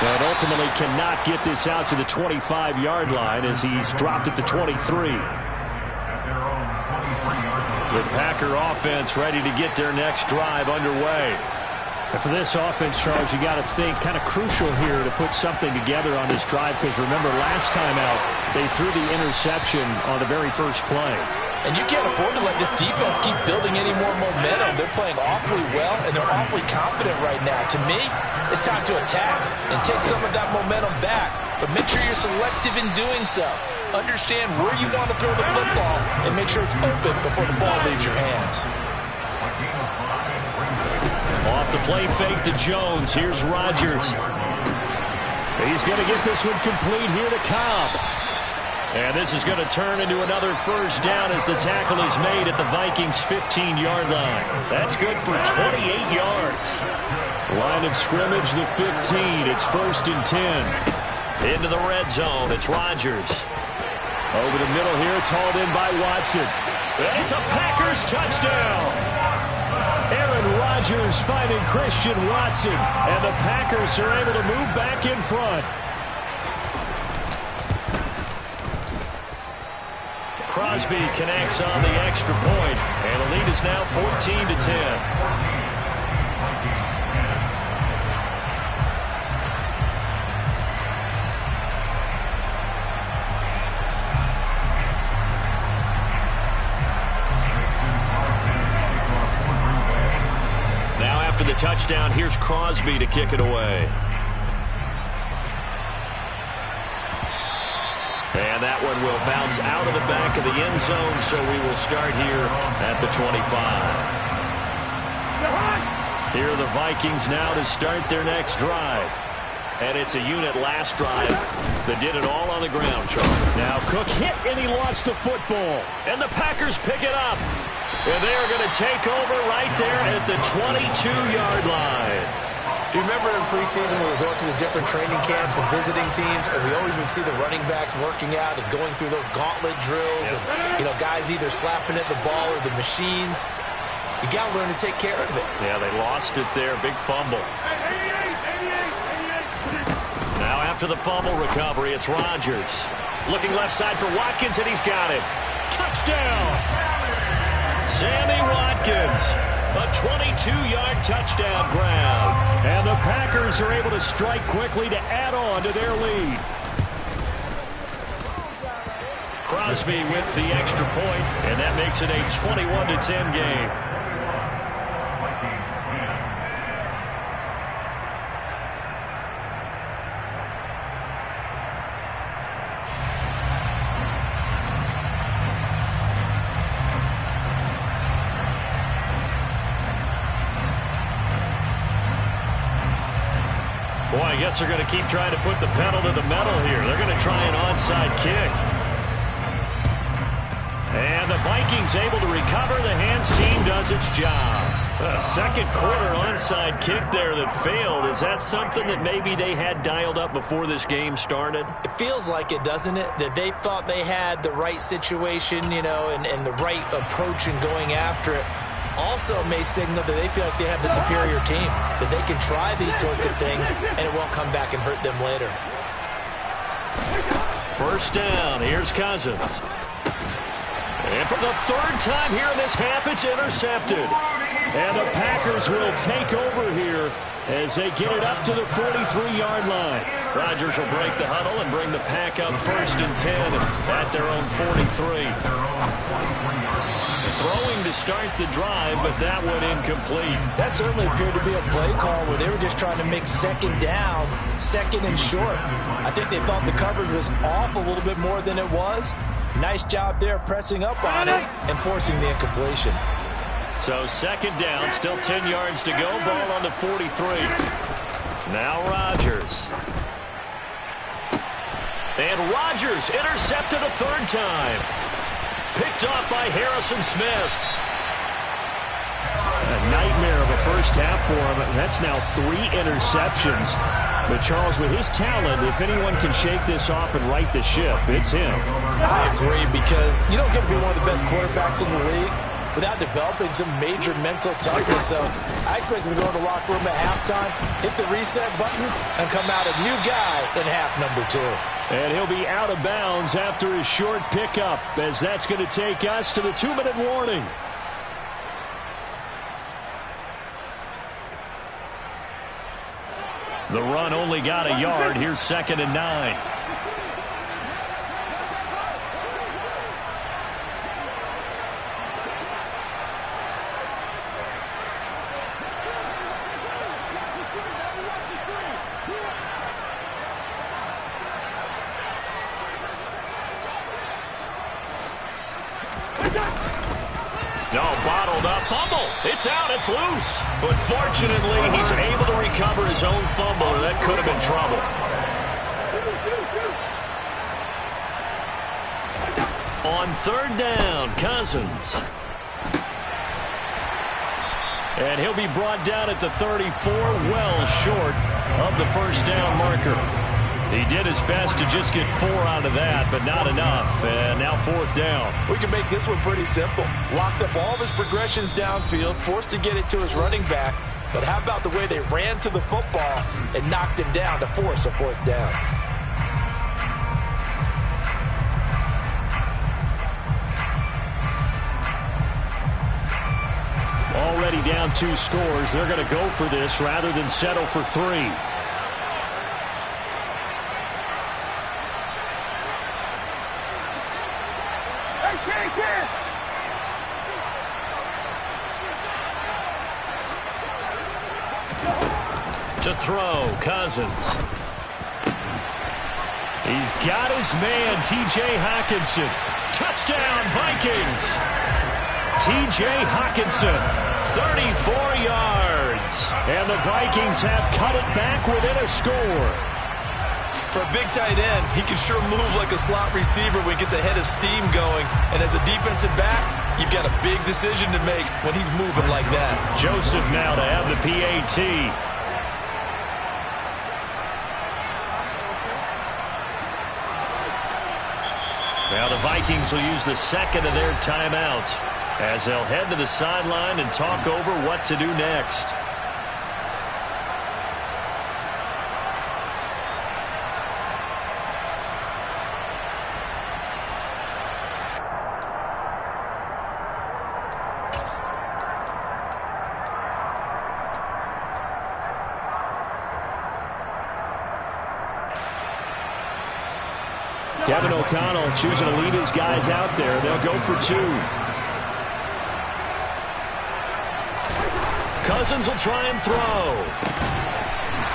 A: But ultimately cannot get this out to the 25-yard line as he's dropped at the 23.
B: The Packer offense ready to get their next drive underway.
A: And for this offense, Charles, you got to think kind of crucial here to put something together on this drive, because remember last time out they threw the interception on the very first play.
D: And you can't afford to let this defense keep building any more momentum. They're playing awfully well, and they're awfully confident right now. To me, it's time to attack and take some of that momentum back. But make sure you're selective in doing so. Understand where you want to throw the football and make sure it's open before the ball leaves your hands.
B: Off the play fake to Jones. Here's Rodgers.
A: He's going to get this one complete here to Cobb.
B: And this is going to turn into another first down as the tackle is made at the Vikings' 15-yard line. That's good for 28 yards.
A: Line of scrimmage, the 15. It's 1st and 10.
B: Into the red zone. It's Rodgers.
A: Over the middle here, it's hauled in by Watson.
B: And it's a Packers touchdown.
A: Aaron Rodgers finding Christian Watson. And the Packers are able to move back in front.
B: Crosby connects on the extra point, and the lead is now 14-10. Now after the touchdown, here's Crosby to kick it away. And that one will bounce out of the back of the end zone, so we will start here at the 25. Here are the Vikings now to start their next drive. And it's a unit last drive that did it all on the ground, Charlie.
A: Now Cook hit, and he lost the football.
B: And the Packers pick it up. And they are going to take over right there at the 22-yard line.
C: Do you remember in preseason we were going to the different training camps and visiting teams, and we always would see the running backs working out and going through those gauntlet drills, and guys either slapping at the ball or the machines. You got to learn to take care of it.
B: Yeah, they lost it there. Big fumble. Now after the fumble recovery, it's Rodgers. Looking left side for Watkins, and he's got it. Touchdown! Sammy Watkins. A 22-yard touchdown grab.
A: And the Packers are able to strike quickly to add on to their lead.
B: Crosby with the extra point, and that makes it a 21-10 game. Boy, I guess they're going to keep trying to put the pedal to the metal here. They're going to try an onside kick. And the Vikings able to recover. The hands team does its job. A second quarter onside kick there that failed. Is that something that maybe they had dialed up before this game started?
D: It feels like it, doesn't it? That they thought they had the right situation, and the right approach in going after it. Also may signal that they feel like they have the superior team, that they can try these sorts of things, and it won't come back and hurt them later.
B: First down. Here's Cousins. And for the third time here in this half, it's intercepted.
A: And the Packers will take over here as they get it up to the 43-yard line.
B: Rodgers will break the huddle and bring the Pack up 1st and 10 at their own 43. Throwing to start the drive, but that one incomplete.
D: That certainly appeared to be a play call where they were just trying to make second down, second and short. I think they thought the coverage was off a little bit more than it was. Nice job there pressing up on it and forcing the incompletion.
B: So second down, still 10 yards to go. Ball on the 43. Now Rodgers. And Rodgers intercepted a third time. Picked off by Harrison Smith.
A: A nightmare of a first half for him. That's now 3 interceptions. But Charles, with his talent, if anyone can shake this off and right the ship, it's him.
D: I agree, because you don't get to be one of the best quarterbacks in the league without developing some major mental toughness. So I expect him to go in the locker room at halftime, hit the reset button, and come out a new guy in half number 2.
A: And he'll be out of bounds after his short pickup, as that's going to take us to the 2-minute warning.
B: The run only got a yard. Here's 2nd and 9. No, bottled up. Fumble. It's out. It's loose. But fortunately, he's able to recover his own fumble, and that could have been trouble. On 3rd down, Cousins. And he'll be brought down at the 34, well short of the 1st down marker. He did his best to just get 4 out of that, but not enough. And now 4th down.
D: We can make this one pretty simple. Locked up all of his progressions downfield, forced to get it to his running back. But how about the way they ran to the football and knocked him down to force a 4th down?
B: Already down 2 scores. They're going to go for this rather than settle for 3. To throw, Cousins. He's got his man, T.J. Hockenson. Touchdown, Vikings. T.J. Hockenson, 34 yards. And the Vikings have cut it back within a score.
C: For a big tight end, he can sure move like a slot receiver when he gets a head of steam going. And as a defensive back, you've got a big decision to make when he's moving like that.
B: Joseph now to have the PAT. Now the Vikings will use the 2nd of their timeouts as they'll head to the sideline and talk over what to do next. Kevin O'Connell choosing to lead his guys out there. They'll go for 2. Cousins will try and throw.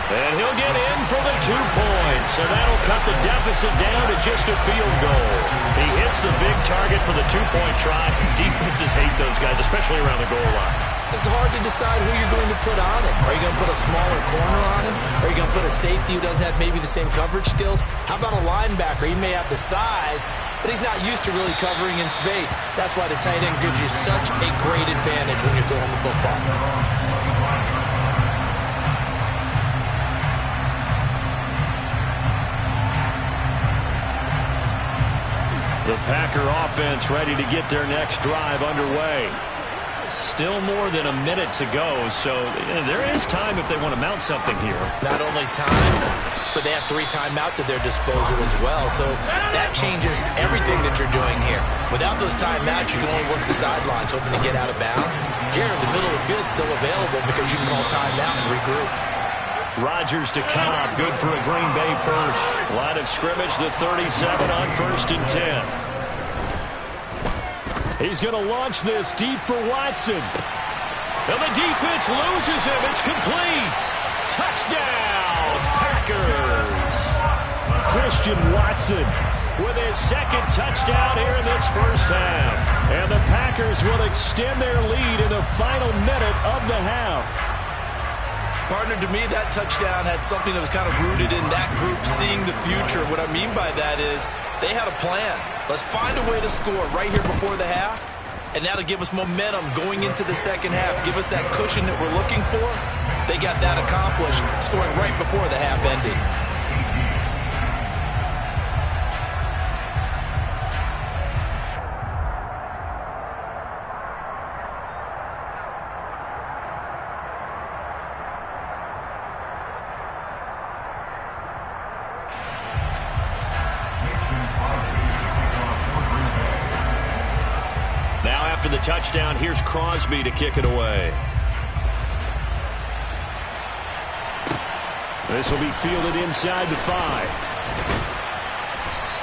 B: And he'll get in for the 2 points. So that'll cut the deficit down to just a field goal. He hits the big target for the 2-point try. Defenses hate those guys, especially around the goal line.
D: It's hard to decide who you're going to put on him. Are you going to put a smaller corner on him? Are you going to put a safety who doesn't have maybe the same coverage skills? How about a linebacker? He may have the size, but he's not used to really covering in space. That's why the tight end gives you such a great advantage when you're throwing the football.
B: The Packer offense ready to get their next drive underway. Still more than a minute to go, so there is time if they want to mount something here.
D: Not only time, but they have 3 timeouts at their disposal as well, so that changes everything that you're doing here. Without those timeouts, you can only work the sidelines, hoping to get out of bounds. Here, the middle of the field's still available because you can call timeout and regroup.
B: Rodgers to Cobb, good for a Green Bay first. Line of scrimmage, the 37 on 1st and 10. He's going to launch this deep for Watson. And the defense loses him. It's complete. Touchdown, Packers. Christian Watson with his 2nd touchdown here in this first half. And the Packers will extend their lead in the final minute of the half.
C: Partner, to me, that touchdown had something that was kind of rooted in that group seeing the future. What I mean by that is they had a plan. Let's find a way to score right here before the half, and now to give us momentum going into the 2nd half, give us that cushion that we're looking for. They got that accomplished, scoring right before the half ended.
B: After the touchdown, here's Crosby to kick it away. This will be fielded inside the 5.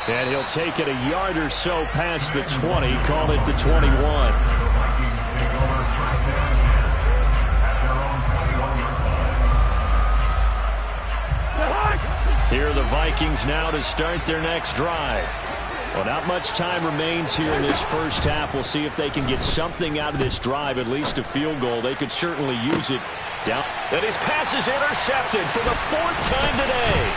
B: And he'll take it a yard or so past the 20, call it the 21. Here are the Vikings now to start their next drive. Well, not much time remains here in this first half. We'll see if they can get something out of this drive, at least a field goal. They could certainly use it. Down. And his pass is intercepted for the 4th time today.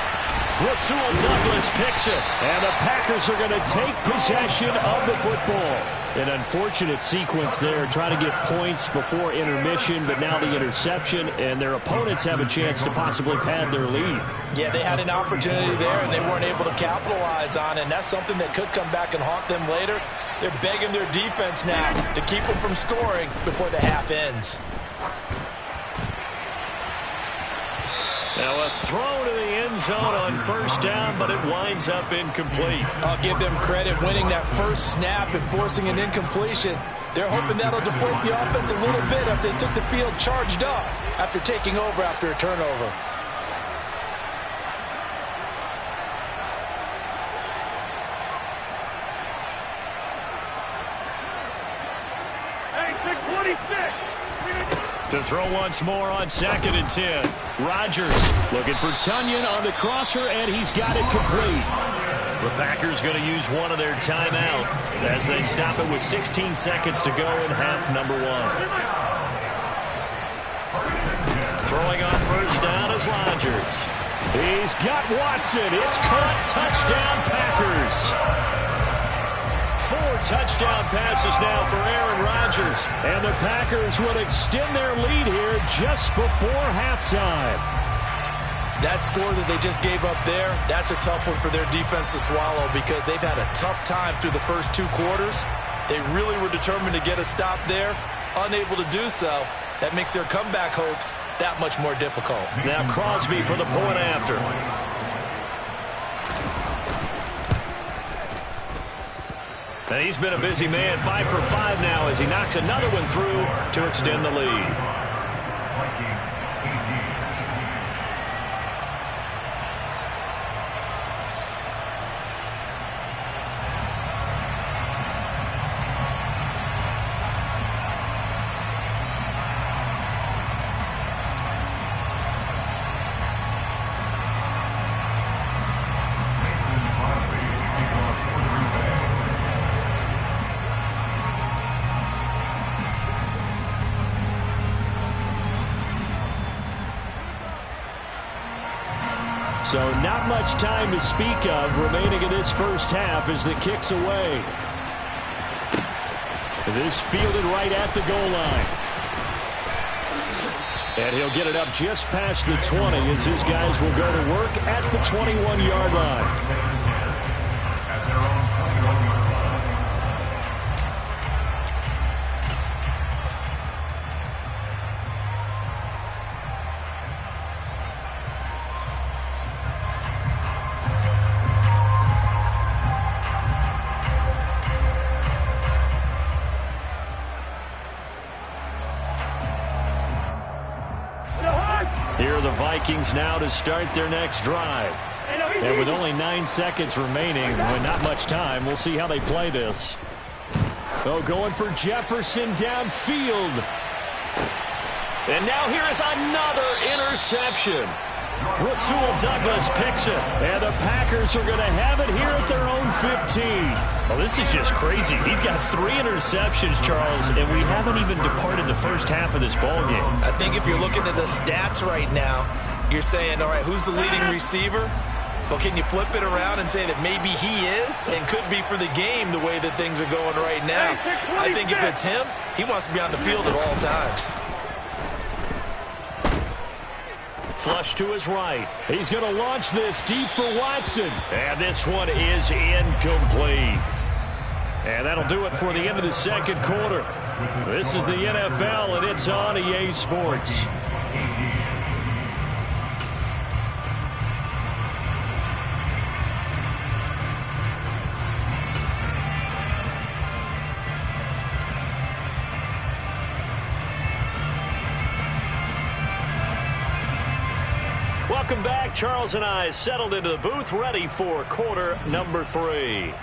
B: Rasul Douglas picks it. And the Packers are going to take possession of the football. An unfortunate sequence there, trying to get points before intermission, but now the interception, and their opponents have a chance to possibly pad their lead.
D: Yeah, they had an opportunity there, and they weren't able to capitalize on it, and that's something that could come back and haunt them later. They're begging their defense now to keep them from scoring before the half ends.
B: Now a throw to the end zone on first down, but it winds up incomplete.
D: I'll give them credit winning that first snap and forcing an incompletion. They're hoping that'll deflate the offense a little bit after they took the field charged up after taking over after a turnover.
B: To throw once more on 2nd and 10. Rodgers looking for Tunyon on the crosser, and he's got it complete. The Packers going to use one of their timeout as they stop it with 16 seconds to go in half number 1. Throwing on first down is Rodgers. He's got Watson. It's caught. Touchdown, Packers. 4 touchdown passes now for Aaron Rodgers. And the Packers will extend their lead here just before halftime.
C: That score that they just gave up there, that's a tough one for their defense to swallow because they've had a tough time through the first 2 quarters. They really were determined to get a stop there, unable to do so. That makes their comeback hopes that much more difficult.
B: Now Crosby for the point after. And he's been a busy man, 5 for 5 now as he knocks another one through to extend the lead. So not much time to speak of remaining in this first half as the kick's away. This fielded right at the goal line. And he'll get it up just past the 20 as his guys will go to work at the 21-yard line. Here are the Vikings now to start their next drive. And with only 9 seconds remaining, with not much time, we'll see how they play this. Oh, going for Jefferson downfield. And now here is another interception. Rasul Douglas picks it. And the Packers are going to have it here at their own 15. Well, this is just crazy. He's got 3 interceptions, Charles, and we haven't even departed the first half of this ballgame.
C: I think if you're looking at the stats right now, you're saying, all right, who's the leading receiver? Well, can you flip it around and say that maybe he is and could be for the game the way that things are going right now? I think if it's him, he wants to be on the field at all times.
B: Flush to his right. He's going to launch this deep for Watson. And this one is incomplete. And that'll do it for the end of the second quarter. This is the NFL, and it's on EA Sports. Welcome back. Charles and I settled into the booth, ready for quarter number 3.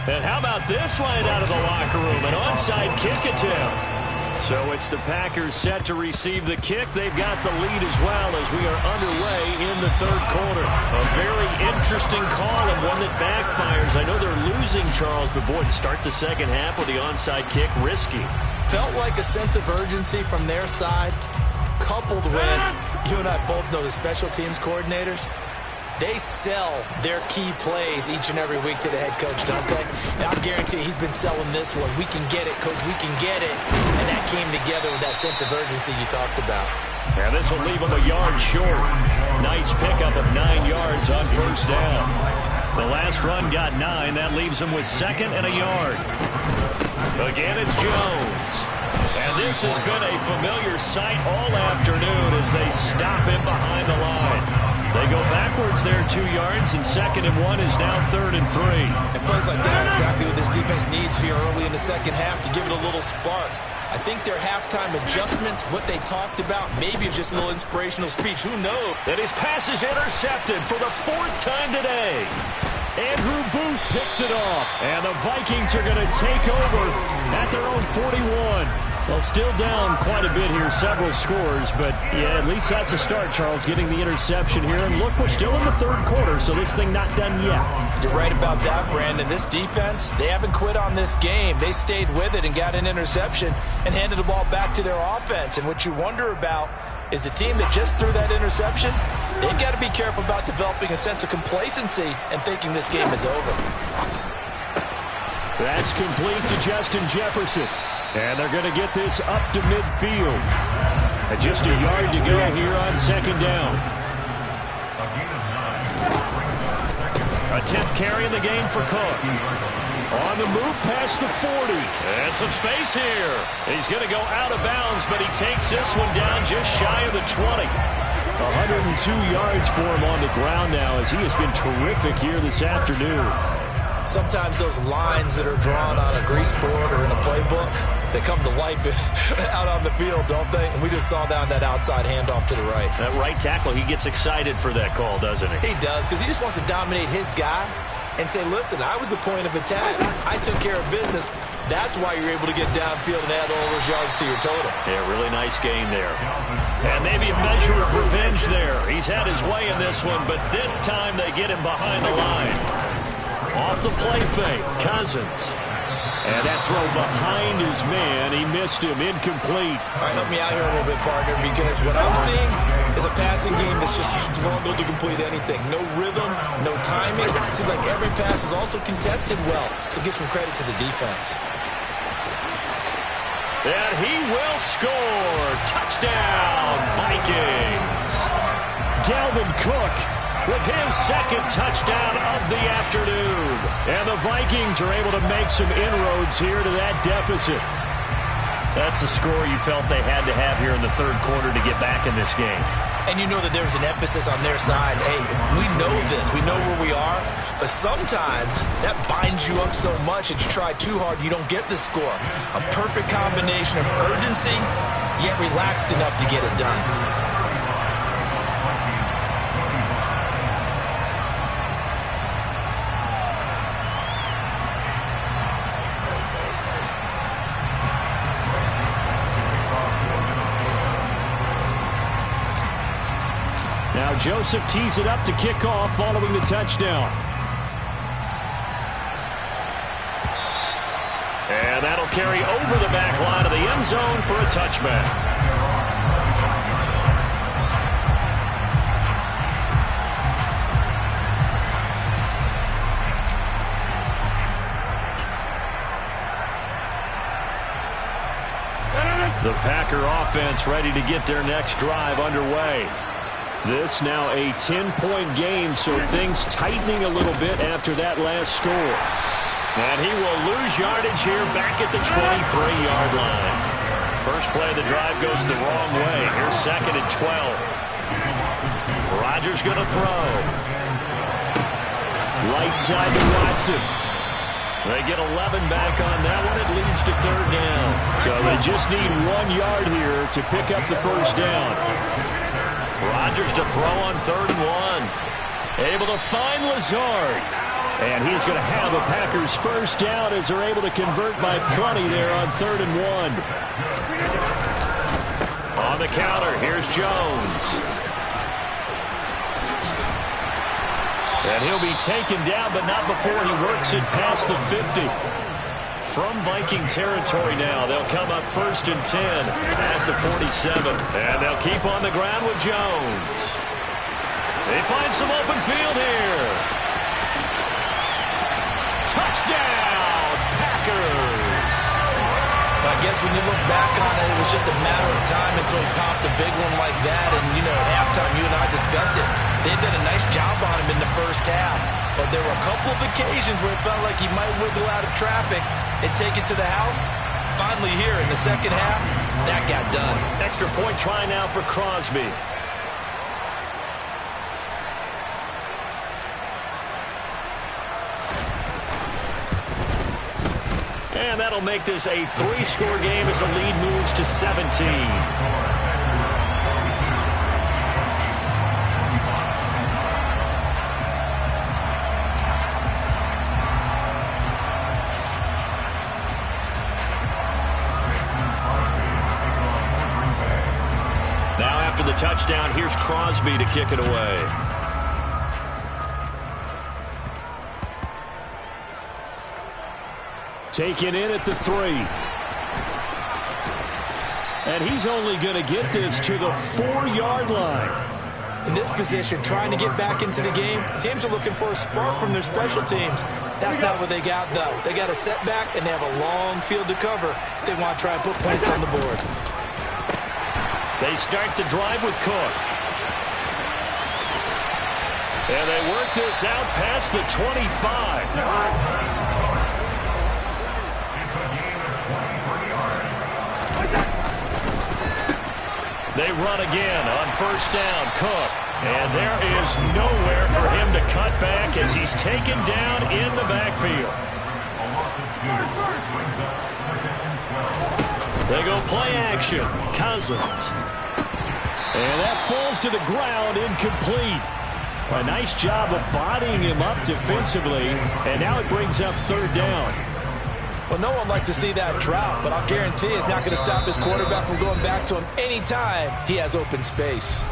B: And how about this right out of the locker room? An onside kick attempt. So it's the Packers set to receive the kick. They've got the lead as well as we are underway in the third quarter. A very interesting call and one that backfires. I know they're losing, Charles, but boy, to start the second half with the onside kick, risky.
D: Felt like a sense of urgency from their side, coupled with, you and I both know the special teams coordinators, they sell their key plays each and every week to the head coach, don't they? And I guarantee he's been selling this one. We can get it, coach, we can get it. And that came together with that sense of urgency you talked about.
B: And this will leave him a yard short. Nice pickup of 9 yards on first down. The last run got 9. That leaves him with second and a yard. Again, it's Jones. And this has been a familiar sight all afternoon as they stop him behind the line. They go backwards there 2 yards, and 2nd and 1 is now 3rd and 3.
C: And plays like that are exactly what this defense needs here early in the second half to give it a little spark. I think their halftime adjustment, what they talked about, maybe it's just a little inspirational speech. Who knows?
B: And his pass is intercepted for the 4th time today. Andrew Booth picks it off. And the Vikings are going to take over at their own 41. Well, still down quite a bit here, several scores, but yeah, at least that's a start, Charles, getting the interception here. And look, we're still in the third quarter, so this thing not done yet.
D: You're right about that, Brandon. This defense, they haven't quit on this game. They stayed with it and got an interception and handed the ball back to their offense. And what you wonder about is the team that just threw that interception, they've got to be careful about developing a sense of complacency and thinking this game is over.
B: That's complete to Justin Jefferson. And they're going to get this up to midfield. And just a yard to go here on 2nd down. A 10th carry in the game for Cook. On the move past the 40. And some space here. He's going to go out of bounds, but he takes this one down just shy of the 20. 102 yards for him on the ground now as he has been terrific here this afternoon.
D: Sometimes those lines that are drawn on a grease board or in a playbook, they come to life out on the field, don't they? And we just saw down that outside handoff to the right.
B: That right tackle, he gets excited for that call, doesn't he?
D: He does, because he just wants to dominate his guy and say, listen, I was the point of attack. I took care of business. That's why you're able to get downfield and add all those yards to your total.
B: Yeah, really nice gain there. And maybe a measure of revenge there. He's had his way in this one, but this time they get him behind the line. Off the play fake, Cousins. And that throw behind his man, he missed him, incomplete.
D: All right, help me out here a little bit, partner, because what I'm seeing is a passing game that's just struggled to complete anything. No rhythm, no timing. It seems like every pass is also contested well, so give some credit to the defense.
B: And he will score. Touchdown, Vikings. Dalvin Cook with his 2nd touchdown of the afternoon. And the Vikings are able to make some inroads here to that deficit. That's the score you felt they had to have here in the third quarter to get back in this game.
D: And you know that there's an emphasis on their side. Hey, we know this. We know where we are. But sometimes that binds you up so much that you try too hard, you don't get the score. A perfect combination of urgency, yet relaxed enough to get it done.
B: Now Joseph tees it up to kick off following the touchdown. And that'll carry over the back line of the end zone for a touchback. The Packer offense ready to get their next drive underway. This now a 10-point game, so things tightening a little bit after that last score. And he will lose yardage here back at the 23-yard line. First play of the drive goes the wrong way. Here's 2nd and 12. Rodgers going to throw. Right side to Watson. They get 11 back on that one. It leads to third down.
A: So they just need 1 yard here to pick up the first down.
B: Rodgers to throw on 3rd and 1. Able to find Lazard.
A: And he's going to have a Packers first down as they're able to convert by plenty there on 3rd and 1.
B: On the counter, here's Jones.
A: And he'll be taken down, but not before he works it past the 50.
B: From Viking territory now, they'll come up 1st and 10 at the 47. And they'll keep on the ground with Jones. They find some open field here. Touchdown, Packers!
C: I guess when you look back on it, it was just a matter of time until he popped a big one like that. And, you know, at halftime, you and I discussed it. They did a nice job on him in the first half. But there were a couple of occasions where it felt like he might wiggle out of traffic and take it to the house. Finally here in the second half, that got done.
B: Extra point try now for Crosby. And that'll make this a 3-score game as the lead moves to 17. Now after the touchdown, here's Crosby to kick it away.
A: Taken in at the 3. And he's only going to get this to the 4-yard line.
D: In this position, trying to get back into the game, teams are looking for a spark from their special teams. That's not what they got, though. They got a setback, and they have a long field to cover if they want to try and put points on the board.
B: They start the drive with Cook. And they work this out past the 25. They run again on 1st down, Cook. And there is nowhere for him to cut back as he's taken down in the backfield. They go play action. Cousins.
A: And that falls to the ground, incomplete. A nice job of bodying him up defensively. And now it brings up 3rd down.
D: Well, no one likes to see that drop, but I'll guarantee it's not going to stop his quarterback from going back to him anytime he has open space.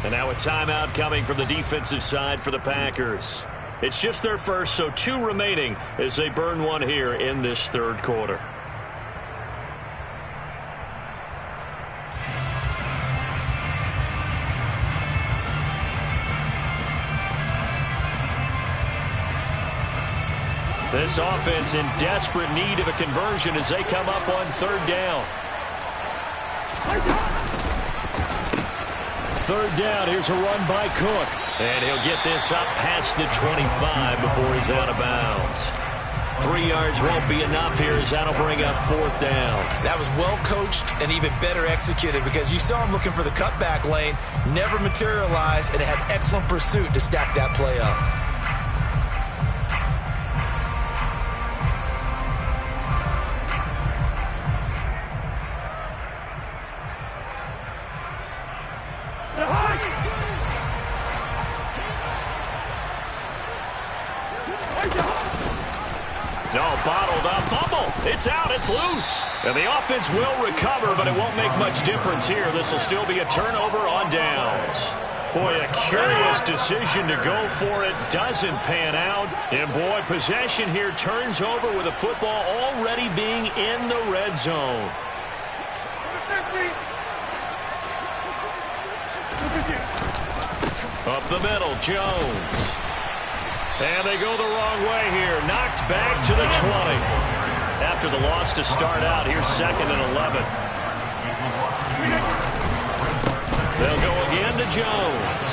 B: And now a timeout coming from the defensive side for the Packers. It's just their first, so 2 remaining as they burn one here in this 3rd quarter. This offense in desperate need of a conversion as they come up on 3rd down.
A: 3rd down, here's a run by Cook.
B: And he'll get this up past the 25 before he's out of bounds. 3 yards won't be enough here as that'll bring up 4th down.
C: That was well coached and even better executed because you saw him looking for the cutback lane, never materialized, and it had excellent pursuit to stack that play up.
B: No, bottled up, fumble. It's out, it's loose. And the offense will recover, but it won't make much difference here. This will still be a turnover on downs. Boy, a curious decision to go for it. Doesn't pan out. And boy, possession here turns over with the football already being in the red zone. Up the middle, Jones. And they go the wrong way here. Knocked back to the 20. After the loss to start out, here's 2nd and 11. They'll go again to Jones.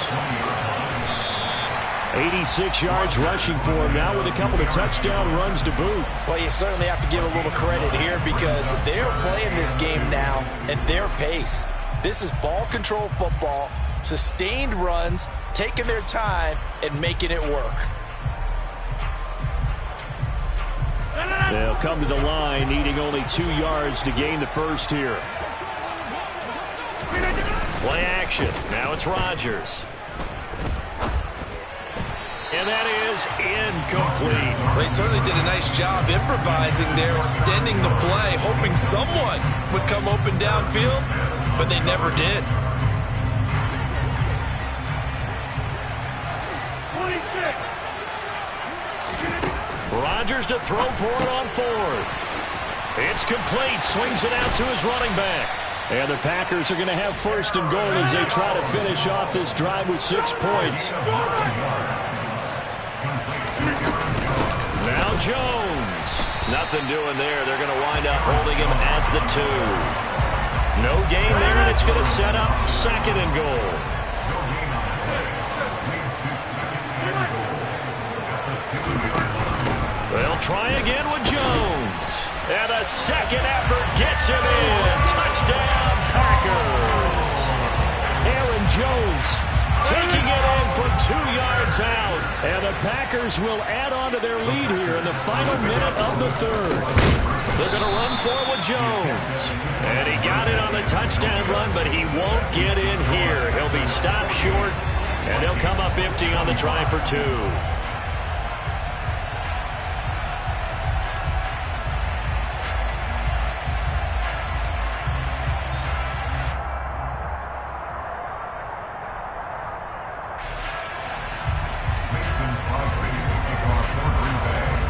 A: 86 yards rushing for him now with a couple of touchdown runs to boot.
D: Well, you certainly have to give a little credit here because they're playing this game now at their pace. This is ball control football, sustained runs, taking their time and making it work.
A: They'll come to the line, needing only 2 yards to gain the first here.
B: Play action. Now it's Rodgers. And that is incomplete.
C: Well, he certainly did a nice job improvising there, extending the play, hoping someone would come open downfield, but they never did.
B: Rodgers to throw for it on 4th. It's complete. Swings it out to his running back.
A: And the Packers are going to have 1st and goal as they try to finish off this drive with 6 points.
B: Now Jones. Nothing doing there. They're going to wind up holding him at the 2. No gain there, and it's going to set up 2nd and goal. They'll try again with Jones. And a second effort gets him in. Touchdown, Packers.
A: Aaron Jones
B: taking it in from 2 yards out.
A: And the Packers will add on to their lead here in the final minute of the 3rd.
B: They're going to run for it with Jones. And he got it on the touchdown run, but he won't get in here. He'll be stopped short, and they'll come up empty on the try for 2.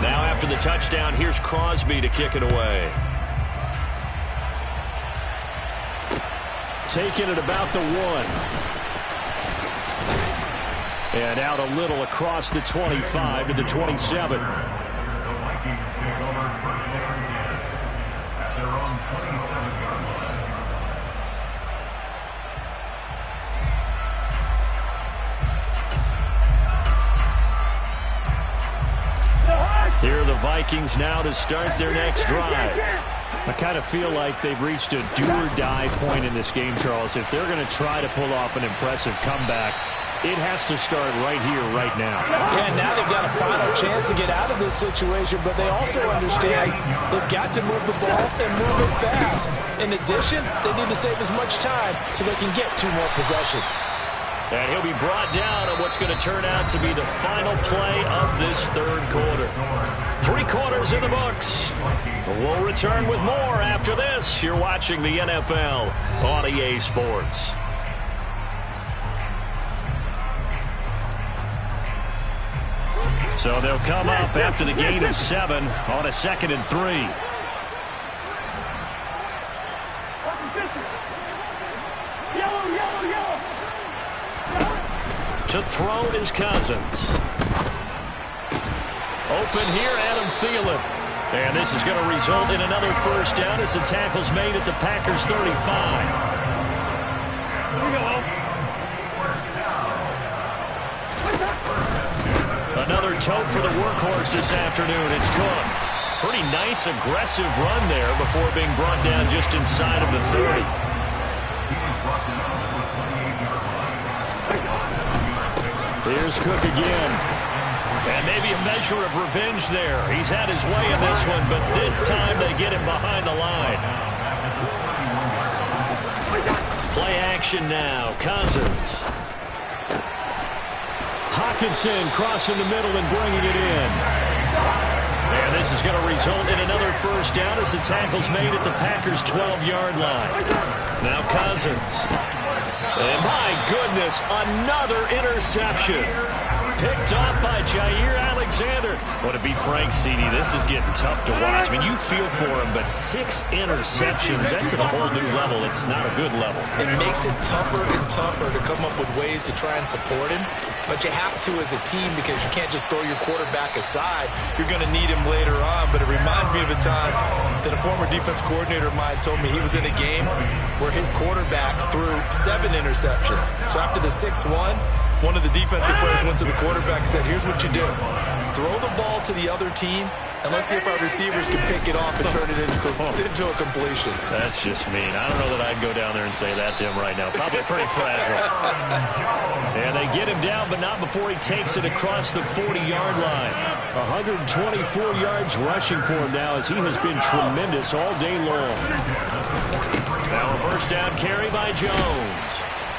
B: Now after the touchdown, here's Crosby to kick it away.
A: Taking it about the 1. And out a little across the 25 to the 27. Here are the Vikings now to start their next drive. I kind of feel like they've reached a do-or-die point in this game, Charles. If they're going to try to pull off an impressive comeback, it has to start right here, right now.
D: Yeah, now they've got a final chance to get out of this situation, but they also understand they've got to move the ball and move it fast. In addition, they need to save as much time so they can get 2 more possessions.
B: And he'll be brought down on what's going to turn out to be the final play of this 3rd quarter. 3 quarters in the books. We'll return with more after this. You're watching the NFL on EA Sports.
A: So they'll come up after the gain of 7 on a 2nd and 3.
B: To throw is Cousins. Open here, Adam Thielen. And this is going to result in another 1st down as the tackle's made at the Packers' 35. Another tote for the workhorse this afternoon. It's Cook. Pretty nice, aggressive run there before being brought down just inside of the 30.
A: Here's Cook again.
B: And maybe a measure of revenge there. He's had his way in this one, but this time they get him behind the line. Play action now. Cousins.
A: Hockenson crossing the middle and bringing it in.
B: And this is going to result in another 1st down as the tackle's made at the Packers' 12-yard line. Now Cousins. And my goodness, another interception. Picked off by Jair Alexander.
A: Well, to be frank, CD, this is getting tough to watch. I mean, you feel for him, but 6 interceptions, that's at a whole new level. It's not a good level.
C: It makes it tougher and tougher to come up with ways to try and support him. But you have to as a team because you can't just throw your quarterback aside. You're going to need him later on. But it reminds me of a time that a former defense coordinator of mine told me he was in a game where his quarterback threw 7 interceptions. So after the 6th one of the defensive players went to the quarterback and said, here's what you do. throw the ball to the other team, and let's see if our receivers can pick it off and turn it into a completion.
B: That's just mean. I don't know that I'd go down there and say that to him right now. Probably pretty fragile.
A: And they get him down, but not before he takes it across the 40-yard line. 124 yards rushing for him now, as he has been tremendous all day long.
B: Now a first down carry by Jones.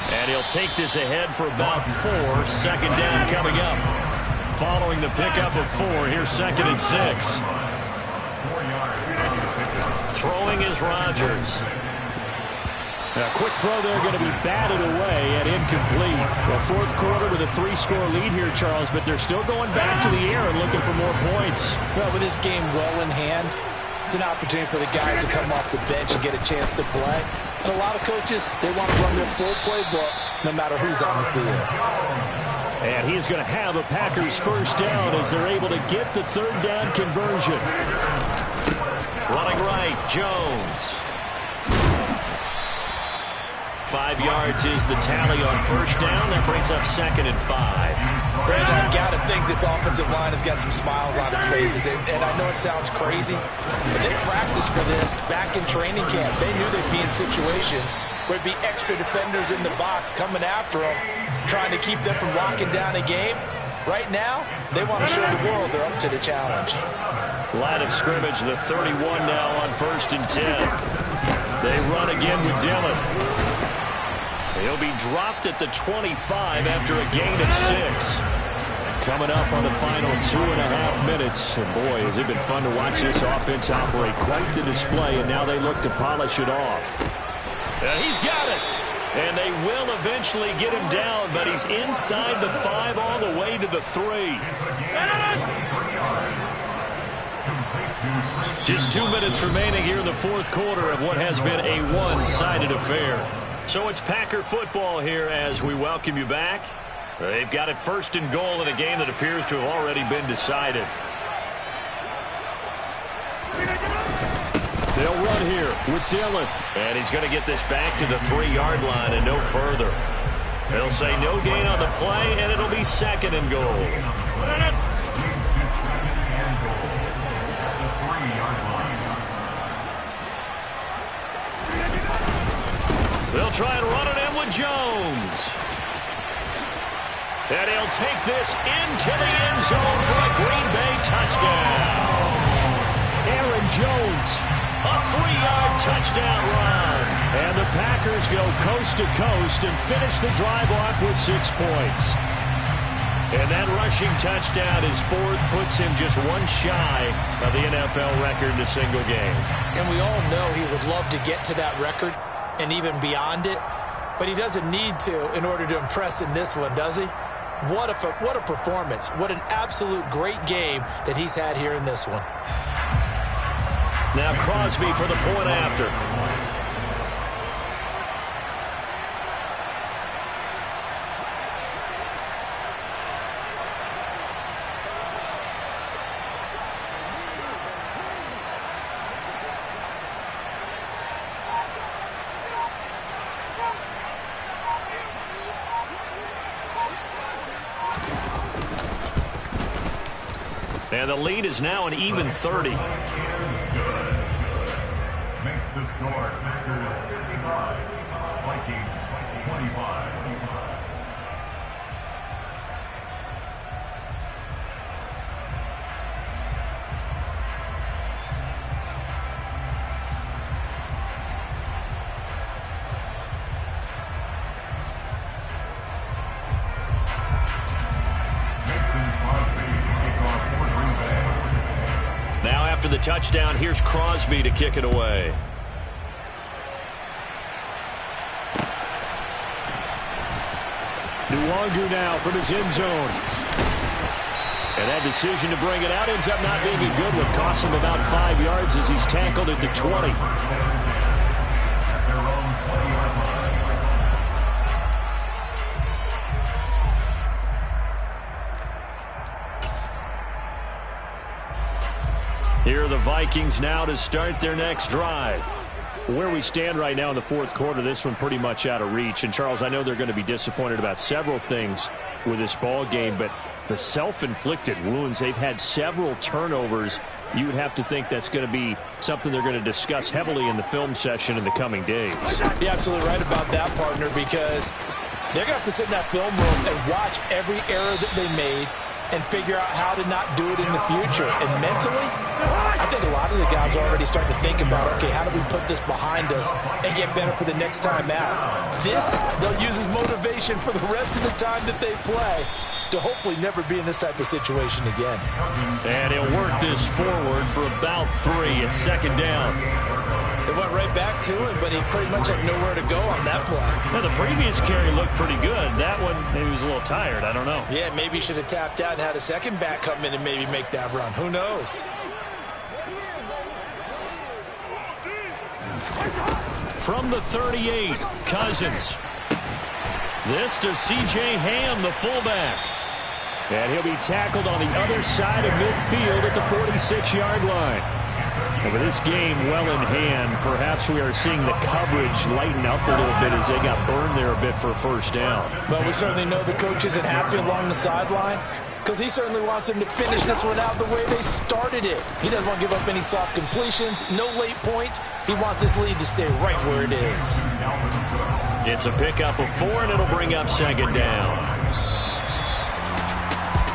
B: And he'll take this ahead for about 4. Second down coming up. Following the pickup of 4, here's 2nd and 6. Throwing is Rodgers.
A: A quick throw there, going to be batted away and incomplete. Well, fourth quarter with a 3-score lead here, Charles, but they're still going back to the air and looking for more points.
D: Well, with this game well in hand, it's an opportunity for the guys to come off the bench and get a chance to play. And a lot of coaches, they want to run their full playbook no matter who's on the field.
A: And he's going to have a Packers first down as they're able to get the third down conversion.
B: Running right, Jones. 5 yards is the tally on first down. That brings up 2nd and 5.
D: Brandon, I've got to think this offensive line has got some smiles on its faces. And I know it sounds crazy, but they practiced for this back in training camp. They knew they'd be in situations where it'd be extra defenders in the box coming after them, trying to keep them from locking down a game. Right now, they want to show the world they're up to the challenge.
B: Line of scrimmage, the 31 now on 1st and 10. They run again with Dillon. He'll be dropped at the 25 after a gain of 6.
A: Coming up on the final 2.5 minutes. And boy, has it been fun to watch this offense operate. Quite the display, and now they look to polish it off.
B: He's got it. And they will eventually get him down, but he's inside the 5 all the way to the 3. Just 2 minutes remaining here in the fourth quarter of what has been a one-sided affair. So it's Packer football here as we welcome you back. They've got it 1st and goal in a game that appears to have already been decided.
A: They'll run here with Dillon.
B: And he's going to get this back to the 3-yard line and no further. They'll say no gain on the play, and it'll be 2nd and goal. They'll try and run it in with Jones. And he'll take this into the end zone for a Green Bay touchdown.
A: Aaron Jones.
B: A 3-yard touchdown run.
A: And the Packers go coast to coast and finish the drive off with 6 points.
B: And that rushing touchdown, his 4th, puts him just 1 shy of the NFL record in a single game.
D: And we all know he would love to get to that record and even beyond it, but he doesn't need to in order to impress in this one, does he? What a performance. What an absolute great game that he's had here in this one.
B: Now Crosby for the point after. And the lead is now an even 30.
G: Makes the score Packers 55, Vikings 25.
B: Now after the touchdown, here's Crosby to kick it away.
A: Nwangu now from his end zone. And that decision to bring it out ends up not being a good one. Costs him about 5 yards as he's tackled at the 20. Here are the Vikings now to start their next drive. Where we stand right now in the fourth quarter, this one pretty much out of reach. And, Charles, I know they're going to be disappointed about several things with this ball game, but the self-inflicted wounds, they've had several turnovers. You would have to think that's going to be something they're going to discuss heavily in the film session in the coming days.
D: You're absolutely right about that, partner, because they're going to have to sit in that film room and watch every error that they made and figure out how to not do it in the future. And mentally, I think a lot of the guys are already starting to think about, okay, how do we put this behind us and get better for the next time out? This, they'll use as motivation for the rest of the time that they play to hopefully never be in this type of situation again.
B: And he'll work this forward for about 3 at second down.
C: They went right back to him, but he pretty much had nowhere to go on that play.
B: Now, the previous carry looked pretty good. That one, maybe he was a little tired. I don't know.
C: Yeah, maybe he should have tapped out and had a second back come in and maybe make that run. Who knows?
B: From the 38, Cousins. This to C.J. Ham, the fullback.
A: And he'll be tackled on the other side of midfield at the 46-yard line. And with this game well in hand, perhaps we are seeing the coverage lighten up a little bit as they got burned there a bit for a first down.
D: But we certainly know the coach isn't happy along the sideline because he certainly wants them to finish this one out the way they started it. He doesn't want to give up any soft completions, no late points. He wants his lead to stay right where it is.
B: It's a pickup of 4, and it'll bring up second down.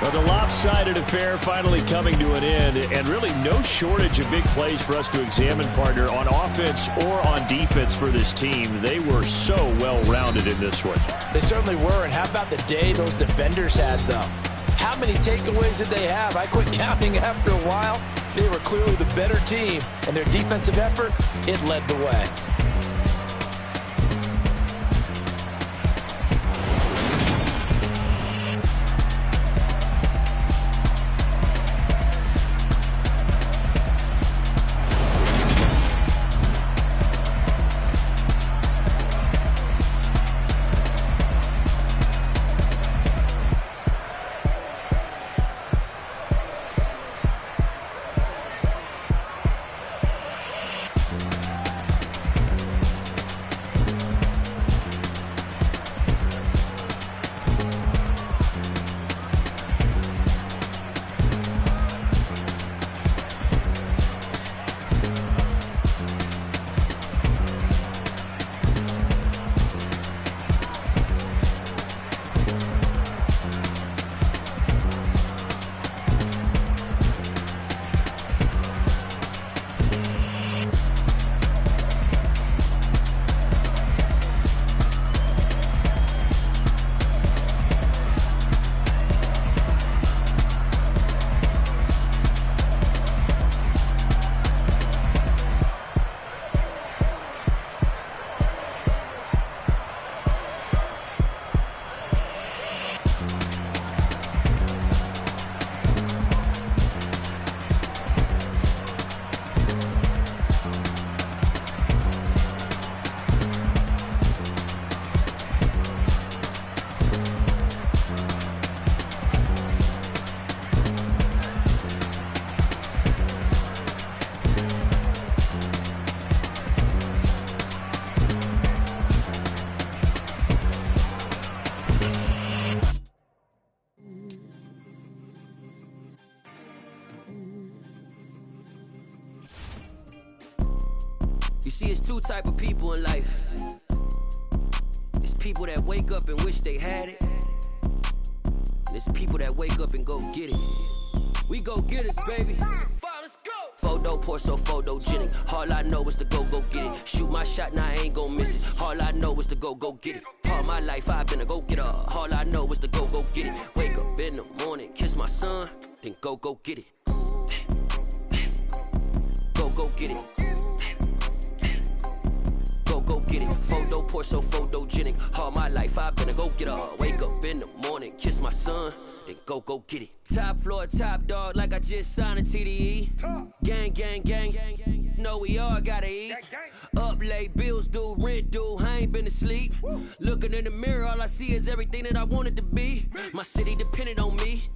A: Well, the lopsided affair finally coming to an end, and really no shortage of big plays for us to examine, partner, on offense or on defense for this team. They were so well-rounded in this one.
D: They certainly were, and how about the day those defenders had, though? How many takeaways did they have? I quit counting after a while. They were clearly the better team, and their defensive effort, it led the way.
H: You see, it's two type of people in life. It's people that wake up and wish they had it. And it's people that wake up and go get it. We go get it, baby. Let's go. Photo pour so photogenic. All I know is to go get it. Shoot my shot, now I ain't gon' miss it. All I know is to go get it. All my life I've been a go-getter. All I know is to go get it. Wake up in the morning, kiss my son, then go get it. Go get it. Go get it. Photo pour so photogenic. All my life I've been a go-getter. Wake up in the morning, kiss my son, then go get it. Top floor, top dog, like I just signed a TDE. Gang, gang, gang. Know we all gotta eat. Up late, bills due, rent due, I ain't been asleep. Looking in the mirror, all I see is everything that I wanted to be. My city depended on me.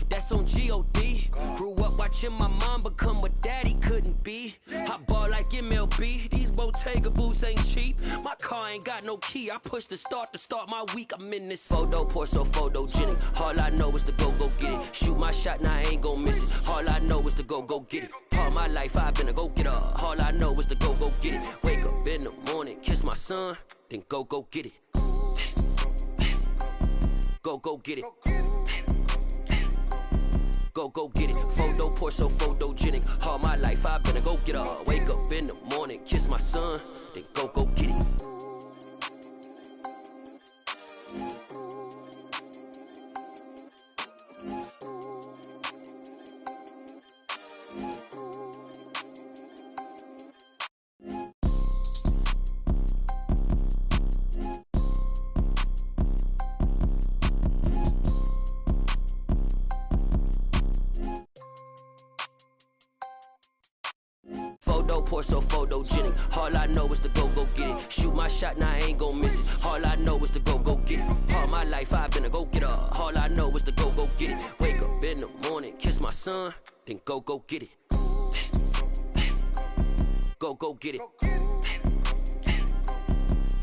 H: that's on G.O.D. Grew up watching my mom become what daddy couldn't be. I ball like MLB, these Bottega boots ain't cheap. My car ain't got no key, I push the start to start my week. I'm in this photo, pour so photogenic. All I know is to go get it. Shoot my shot, now I ain't gon' miss it. All I know is to go get it. All my life I've been a go-getter. All I know is to go get it. Wake up in the morning, kiss my son, then go get it. Go get it. Go get it. Photo, pour so photogenic. All my life I've been a go-getter. Wake up in the morning, kiss my son, then go get it. Pour so photogenic. All I know is to go get it. Shoot my shot, now I ain't gon' miss it. All I know is to go get it. All my life I've been a go-getter. All I know is to go get it. Wake up in the morning, kiss my son, then go get it. Go get it.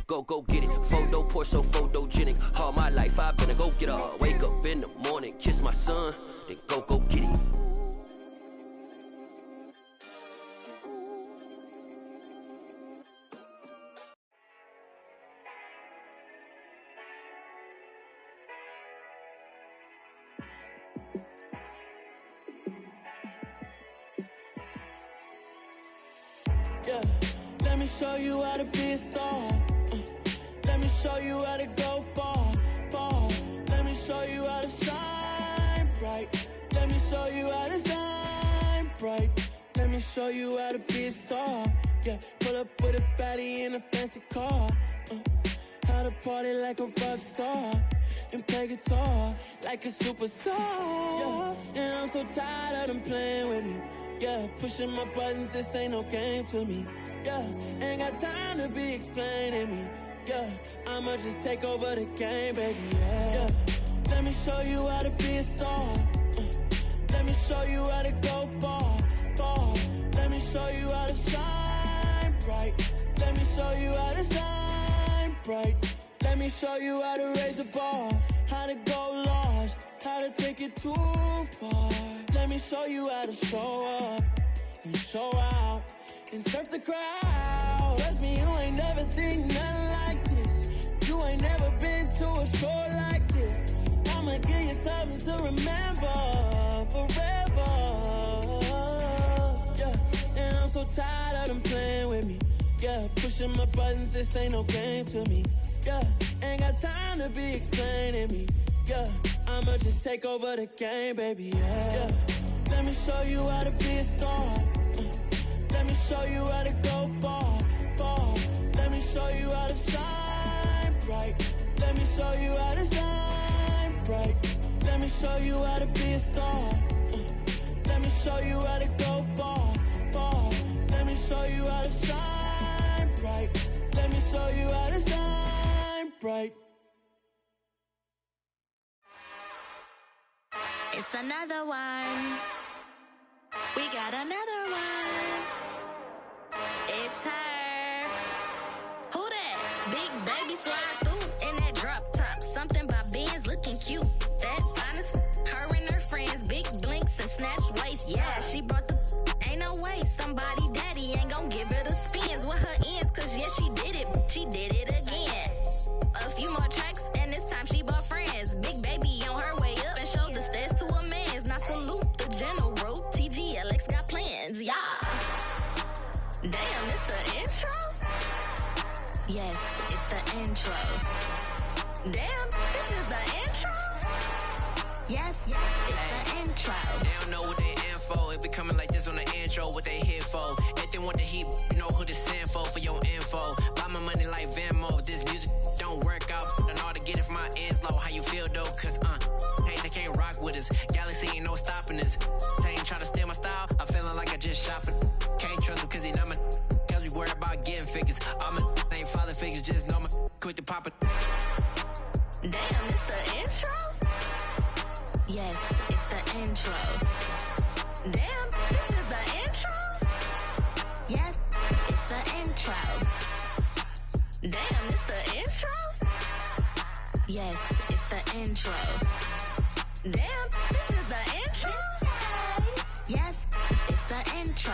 H: Go get it. Photo, pour so photogenic. All my life I've been a go-getter. Wake up in the morning, kiss my son, then go get it.
I: Yeah, let me show you how to be a star. Let me show you how to go far. Let me show you how to shine bright. Let me show you how to shine bright. Let me show you how to be a star. Yeah, pull up with a baddie in a fancy car. How to party like a rock star and play guitar like a superstar. Yeah, and I'm so tired of them playing with me. Yeah, pushing my buttons, this ain't no game to me. Yeah, ain't got time to be explaining me. Yeah, I'ma just take over the game, baby. Yeah, let me show you how to be a star. Let me show you how to go far. Let me show you how to shine bright. Let me show you how to shine bright. Let me show you how to raise the bar, how to go large, how to take it too far. Let me show you how to show up and show out and surf the crowd. Trust me, you ain't never seen nothing like this. You ain't never been to a show like this. I'ma give you something to remember forever. Yeah, and I'm so tired of them playing with me. Yeah, pushing my buttons, this ain't no game to me. Yeah, ain't got time to be explaining me. Yeah, I'ma just take over the game, baby. Yeah, let me show you how to be a star. Let me show you how to go far. Let me show you how to shine bright. Let me show you how to shine bright. Let me show you how to be a star. Let me show you how to go far. Let me show you how to shine bright. Let me show you how to shine bright.
J: It's another one. We got another one. It's her. Who that? Big baby slide through in that drop top. Something by Benz looking cute. That's honest. Her and her friends, big blinks and snatch waist. Yeah, she brought the. Ain't no way somebody daddy ain't gon' give her the spins with her ends. Cause yeah, she did it. She did it again. A few more tracks and this time she bought friends. Big baby on her way up and showed the stairs to a man's. Now salute the general. TGLX got plans, yeah. Damn, it's the intro? Yes, it's the intro. Damn, this is the intro? Yes, it's the intro.
K: They don't know what they in for. If it coming like this on the intro, what they here for? If they want the heat, you know who to send for your info. Buy my money like Venmo. If this music don't work out, I know how to get it from my ends low. How you feel though? Cause hey, they can't rock with us. Galaxy ain't no stopping this. They ain't trying to steal my style. I'm feeling like I just shot for. Can't trust them cause they not my. Cause we worried about getting figures. All my ain't father figures. Just know my quick to pop it.
J: Damn, it's the intro? Yes, it's the intro. Damn, this is the intro? Yes, it's the intro. Damn, it's the intro? Yes, it's the intro. Damn, this is the intro? Yes, it's the intro.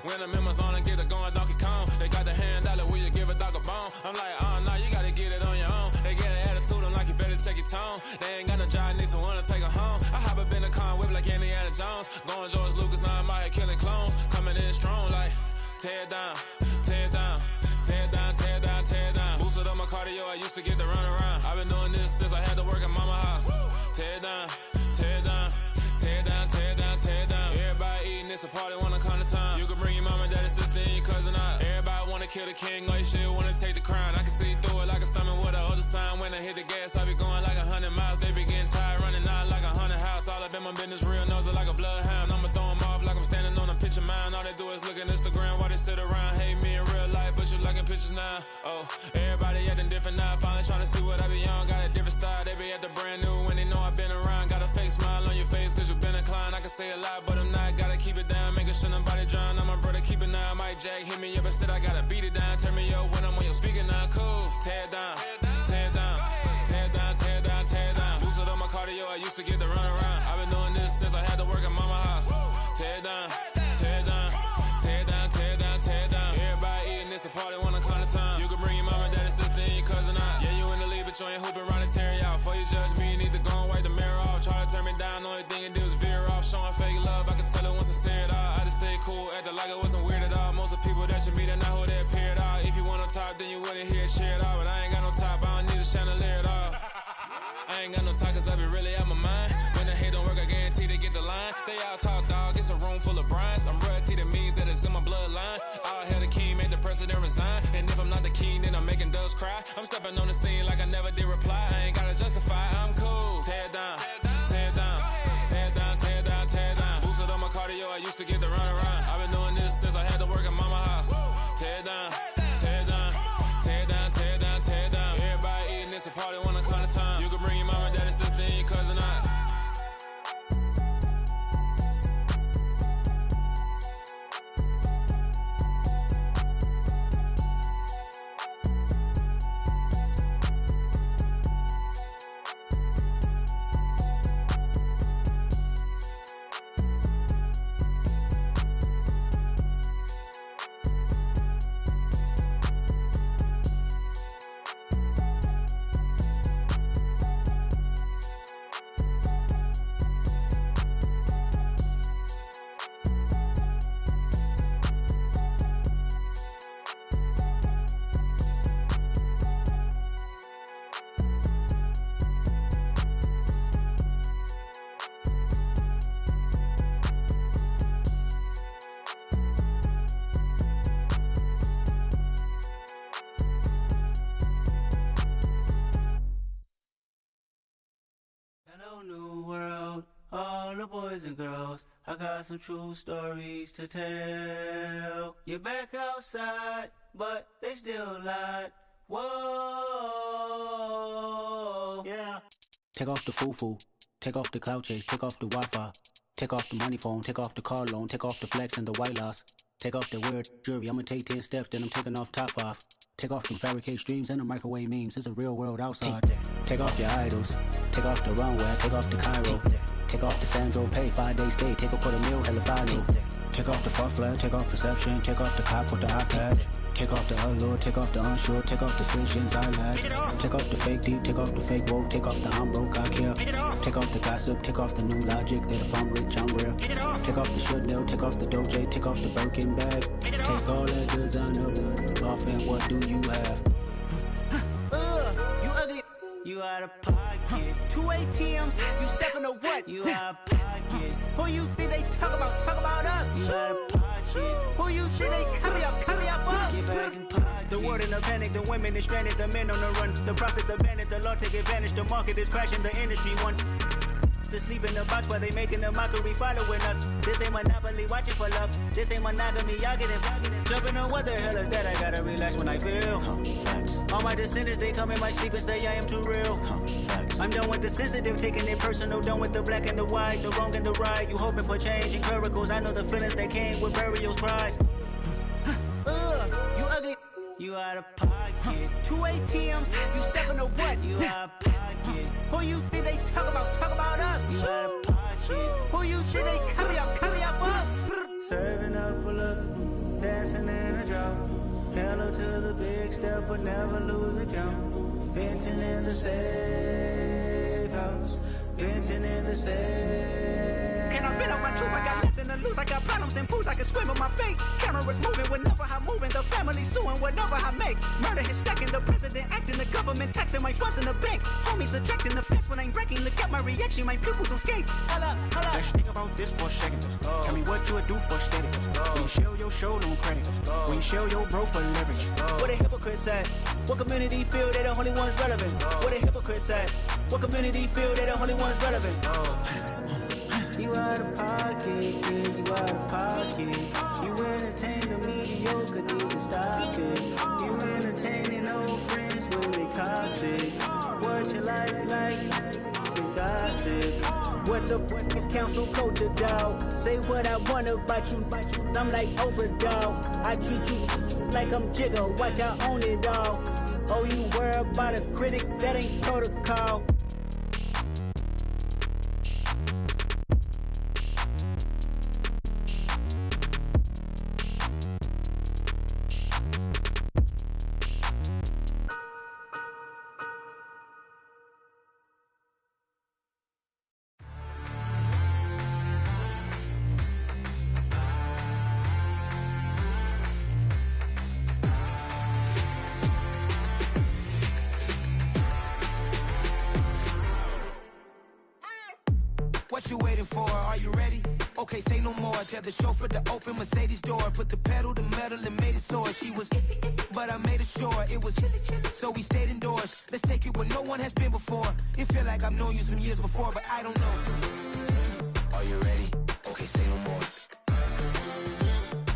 L: When I'm in my zone and get it going Donkey Kong, they got the hand dollar, will you give a dog a bone? I'm like, oh no, you gotta get it on your own. They get an attitude, I'm like, you better check your tone. They ain't got no job, need someone to take her home. I hop up in the car, whip like Indiana Jones. Going George Lucas, now I'm out here killing clones. Coming in strong like, tear it down, tear it down, tear it down, tear it down, tear it down. Boosted up my cardio, I used to get to run around. I've been doing this since I had to work at mama house. Tear it down, tear it down, tear it down, tear it down, tear it down. Everybody eating, it's a party, wanna come to time. You can bring your mama, daddy, sister, and your cousin out. Everybody wanna kill the king, like shit, wanna take the crown. I can see through it like a stomach with a other sign. When I hit the gas, I be going like 100 miles. They be getting tired, running out like 100 house. All up in my business, real nose like a bloodhound. I'ma throw 'em off like I'm standing on a picture mound. All they do is look at Instagram while they sit around. Hate me in real life, but you liking pictures now. Oh, everybody acting different now. Finally trying to see what I be on. Got a different style, they be at the brand new when they know I've been around. Got a fake smile on your face, cause you been inclined. I can say a lot, but I'm not. Gotta keep it down, making sure nobody drown. I'm my brother, keep it down. Mike Jack hit me up and said I gotta beat it down. Turn me up when I'm on your speaker now. Cool, tear it down, tear it down, tear it down, tear it down, tear it down. Boosted up my cardio, I used to get to run around. I've been doing this since I had to work at mama house. Tear it down, tear it down, tear it down, tear it down, tear it down. Everybody eating, it's a party, wanna come to time. You can bring your mama, daddy, sister, and your cousin out. Yeah, you in the lead, but you ain't hooping, running, tear out. Before you judge me, you need to go and wipe the mirror off. Try to turn me down, only thing you do is veer off. Showing fake love, I can tell it once I see it all. I just stay cool, acting like it wasn't weird at all. Most of the people that you meet are not who they appear at all. If you want on top, then you wouldn't hear it cheer at all. But I ain't got no top, I don't need a chandelier at all. I ain't got no time, cause I be really out my mind. When the hate don't work, I guarantee they get the line. They all talk, dog, it's a room full of brines. I'm royalty, that means that it's in my bloodline. All hell the king, made the president resign. And if I'm not the king, then I'm making doves cry. I'm stepping on the scene like I never did reply. I ain't gotta justify, I'm cool. Tear it down, tear it down, tear it down, tear it down, tear it down. Boosted up my cardio, I used to get to run around. I've been doing this since I had to work at mama house. Tear it down, tear it down, tear it down, tear it down, tear it down. Everybody eating, it's a party, wanna come to time. You can bring your mama, daddy, sister, and your cousin out.
M: Hello, new world, all the boys and girls. I got some true stories to tell. You're back outside, but they still lied. Whoa, yeah.
N: Take off the foo-foo, take off the cloud chase, take off the Wi-Fi, take off the money phone, take off the car loan, take off the flex and the white loss. Take off the weird jewelry, I'ma take 10 steps, then I'm taking off top off. Take off the fabricate streams and the microwave memes, it's a real world outside. Take off your idols, take off the runway, take off the Cairo. Take off the Sandro pay, 5 days stay, take off for the meal, hella follow. Take off the fuck flag, take off perception, take off the cop with the iPad. Take off the allure, take off the unsure, take off decisions I lack. Take off the fake deep, take off the fake woke, take off the I'm broke, I care. Take off the gossip, take off the new logic, that if I'm rich, I'm real. Take off the Chanel, take off the Doja, take off the Birkin bag. Take all that designer off and what do you have?
M: You ugly. You out of pocket. 2 ATMs, you stepping to what? You out of pocket. Who you think they talk about? Talk about us. You out of pocket. Who you think they copy up? world in a panic, the women is stranded, the men on the run. The profits abandoned, the law take advantage, the market is crashing, the industry wants to sleep in the box while they making a mockery following us. This ain't Monopoly, watching for love. This ain't monogamy, y'all get it. Jumping on what the hell is that? I gotta relax when I feel. All my descendants, they come in my sleep and say I am too real. I'm done with the sensitive, taking it personal. Done with the black and the white, the wrong and the right. You hoping for change and miracles. I know the feelings that came with burial cries. You ugly. You out of pocket. 2 ATMs, you stepping to what? You out of pocket. Who you think they talk about us? You out of pocket. Who you think they carry out for us? Serving up, pull up, dancing in a drop. Hello to the big step, but never lose a count. Venting in the safe house. Venting in the safe. Can I vent out my truth? I got nothing to lose. I got problems and pools. I can swim with my fate. Cameras moving whenever I'm moving. The family suing whatever I make. Murder is stacking. The president acting. The government taxing my funds in the bank. Homies ejecting the fence when I'm breaking. Look at my reaction. My pupils on skates. Hold up.
N: Let's think about this for a second. Tell me what you would do for status. When you show your show no credit. When you show your bro for leverage.
M: What a hypocrite said. What community feel they the only ones relevant? What a hypocrite said. What community feel they the only ones relevant? You out of pocket, yeah, you out of pocket. You entertain the mediocre, need to stop it. You entertaining old friends when they toxic. What your life like? The gossip. What the fuck is council culture, dog? Say what I want about you, I'm like overdog. I treat you like I'm Jigga, watch I own it all. Oh, you worry about a critic, that ain't protocol.
O: What you waiting for? Are you ready? Okay, say no more. Tell the chauffeur to open Mercedes door. Put the pedal to metal and made it soar. She was, but I made it sure it was. So we stayed indoors. Let's take it where no one has been before. It feel like I've known you some years before, but I don't know. Are you ready? Okay, say no more.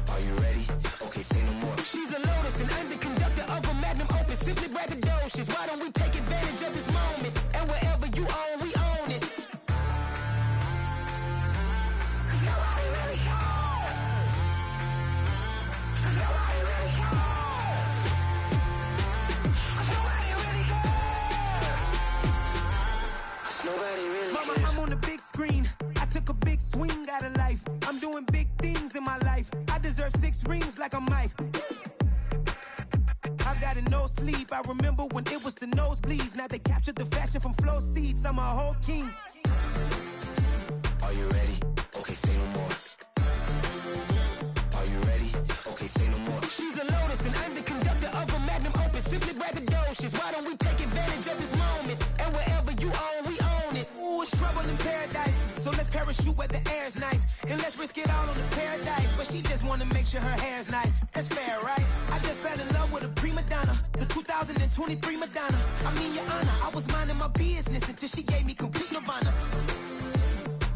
O: Are you ready? Okay, say no more.
P: She's a Lotus and I'm the conductor of a Magnum Opus. Simply braggadocious. Why don't we take advantage of this moment? And wherever you own, we own it.
O: Mama, I'm on the big screen. I took a big swing out of life. I'm doing big things in my life. I deserve 6 rings like I'm Mike. I've got no sleep. I remember when it was the nosebleeds. Now they captured the fashion from flow seats. I'm a whole king. Are you ready? Okay, say no more. Are you ready? Okay, say no more.
P: She's a Lotus and I'm the conductor of a Magnum Opus. Simply braggadocious. Why don't we take advantage of this moment? And wherever you own, we own it.
O: Ooh, it's trouble in paradise. So let's parachute where the air's nice. And let's risk it all on the paradise. But she just wanna make sure her hair's nice. That's fair, right? I just fell in love with a prima donna. The 2023 Madonna. I mean, your honor, I was minding my business until she gave me complete nirvana.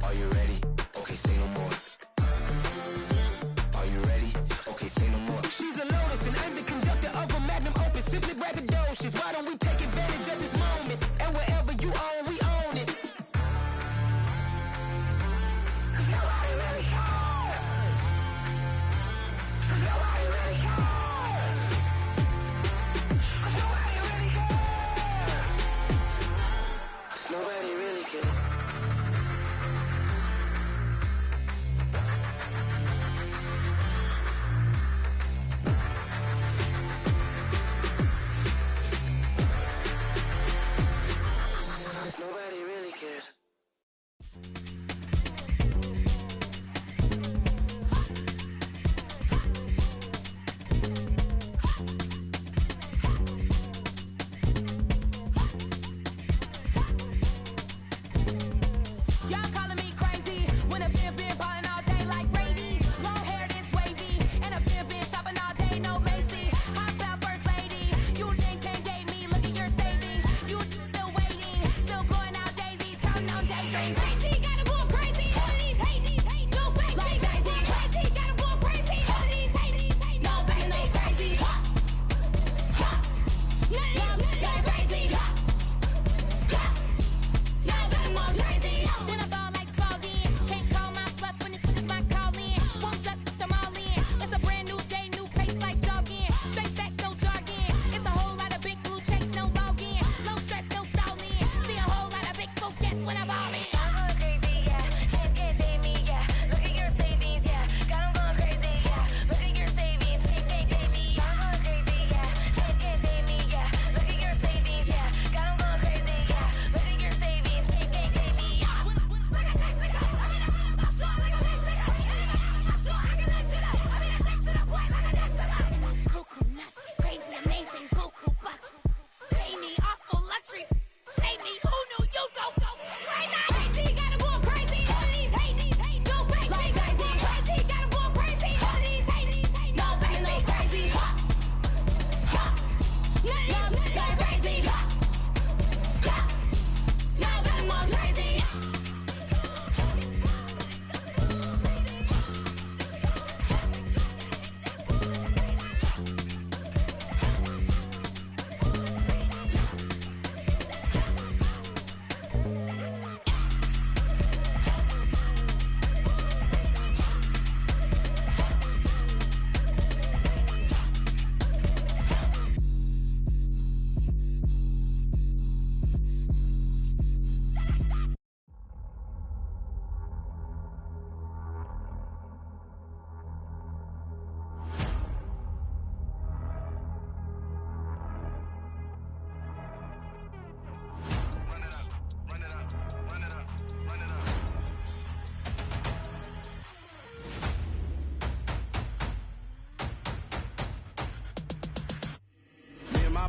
O: Are you ready? Okay, say no more. Are you ready? Okay, say no more.
P: She's a Lotus and I'm the conductor of a Magnum Opus. Simply braggadocious. Why don't we take advantage of this moment? And wherever you own, we own it.
O: Nobody really cares. Nobody really cares. Nobody really cares. Nobody really cares.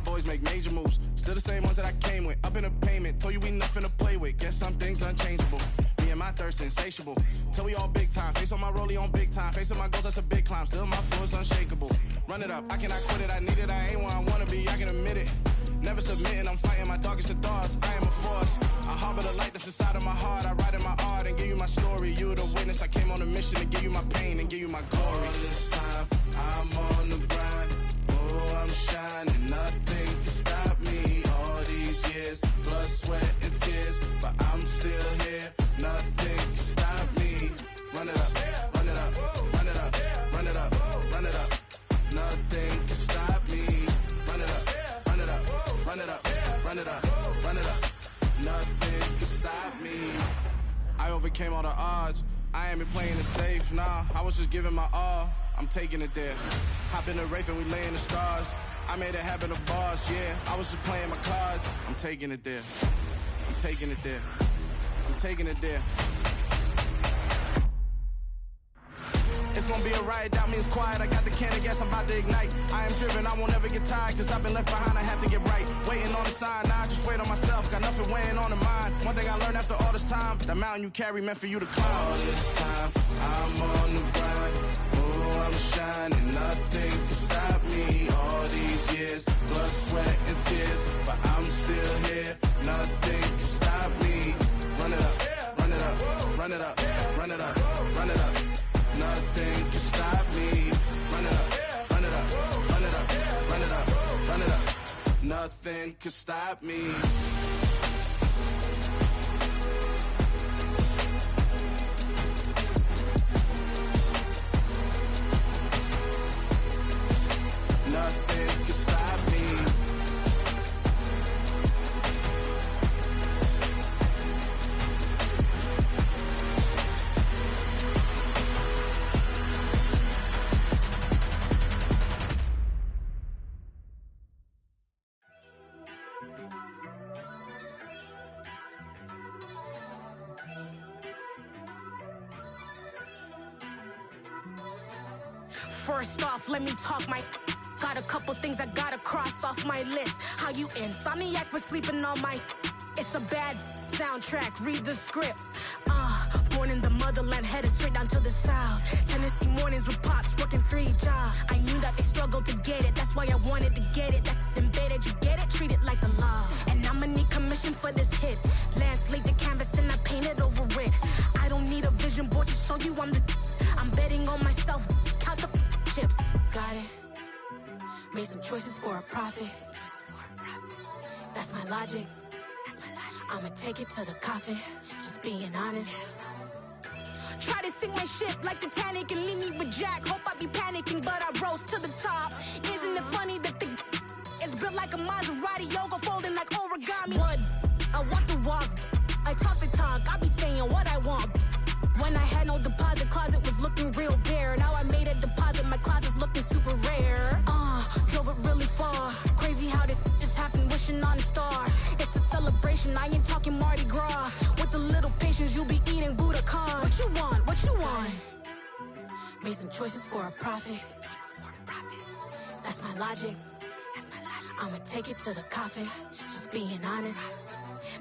E: boys make major moves. Still the same ones that I came with. Up in the payment, told you we nothing to play with. Guess some things unchangeable. Me and my thirst insatiable. Till we all big time. Face on my rollie on big time. Facing my goals, that's a big climb. Still my flow is unshakable. Run it up, I cannot quit it. I need it, I ain't where I wanna be, I can admit it. Never submitting, I'm fighting my darkest of thoughts. I am a force. I harbor the light that's inside of my heart. I write in my art and give you my story. You the witness, I came on a mission to give you my pain and give you my glory. All this time, I'm on the grind. Oh, I'm shining, nothing can stop me. All these years, blood, sweat, and tears, but I'm still here. Nothing can stop me. Run it up, run it up, run it up, run it up, run it up. Nothing can stop me. Run it up, run it up, run it up, run it up, run it up. Nothing can stop me. I overcame all the odds. I ain't been playing it safe, nah. I was just giving my all. I'm taking it there. Hop in the Wraith and we lay in the stars. I made it happen, the boss, yeah. I was just playing my cards. I'm taking it there. I'm taking it there. I'm taking it there. It's gonna be a riot, doubt me it's quiet. I got the can of gas, I'm about to ignite. I am driven, I won't ever get tired, cause I've been left behind, I have to get right. Waiting on the sign, now I just wait on myself. Got nothing weighing on the mind. One thing I learned after all this time, the mountain you carry meant for you to climb. All this time, I'm on the grind. Oh, I'm shining, nothing can stop me. All these years, blood, sweat, and tears, but I'm still here. Nothing can stop me. Run it up, run it up, run it up, run it up, run it up. Nothing can stop me. Run it up, run it up, run it up, run it up, run it up. Nothing can stop me. Nothing can stop me.
Q: First off, let me talk my. Got a couple things I gotta cross off my list. How you insomniac for sleeping on my. It's a bad soundtrack, read the script. Born in the motherland, headed straight down to the south. Tennessee mornings with pops, working 3 jobs. I knew that they struggled to get it, that's why I wanted to get it. That embedded, you get it, treat it like a law. And I'ma need commission for this hit. Lance laid the canvas and I painted over it. I don't need a vision board to show you I'm the. I'm betting on myself, count the chips. Got it. Made some choices for a profit. That's my logic. I'ma take it to the coffin. Just being honest. Try to sink my ship like Titanic and leave me with Jack. Hope I be panicking, but I rose to the top. Isn't it funny that the is built like a Maserati, yoga folding like origami? What? I walk the walk. I talk the talk. I be saying what I want. When I had no deposit, closet was looking real bare. Now I made a deposit, my closet's looking super rare. Drove it really far. Crazy how did just happen, wishing on a star. It's a celebration, I ain't talking Mardi Gras. With a little patience, you'll be eating Budokan. What you want? What you want? Made some choices for a profit. That's my logic. I'ma take it to the coffin. Just being honest.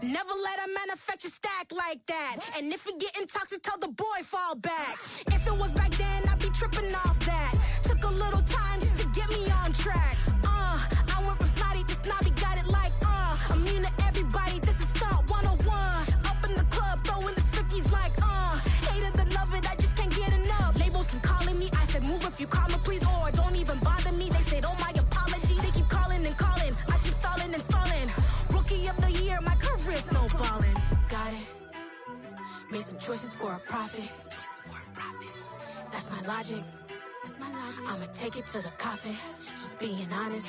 Q: Never let a manufacture stack like that. And if you getting toxic, tell the boy fall back. If it was back then, I'd be tripping off that. Took a little time just to get me on track. I went from snotty to snobby, got it like immune to everybody, this is stunt 101. Up in the club, throwing the 50s like hated the love it, I just can't get enough. Labels from calling me, I said move if you call me please, or don't even bother me. They said oh my apologies, they keep calling and calling. I keep stalling and stalling. Rookie of the year, my career snowballing. Got it. Made some choices for a profit. That's my logic. I'ma take it to the coffin. Just being honest.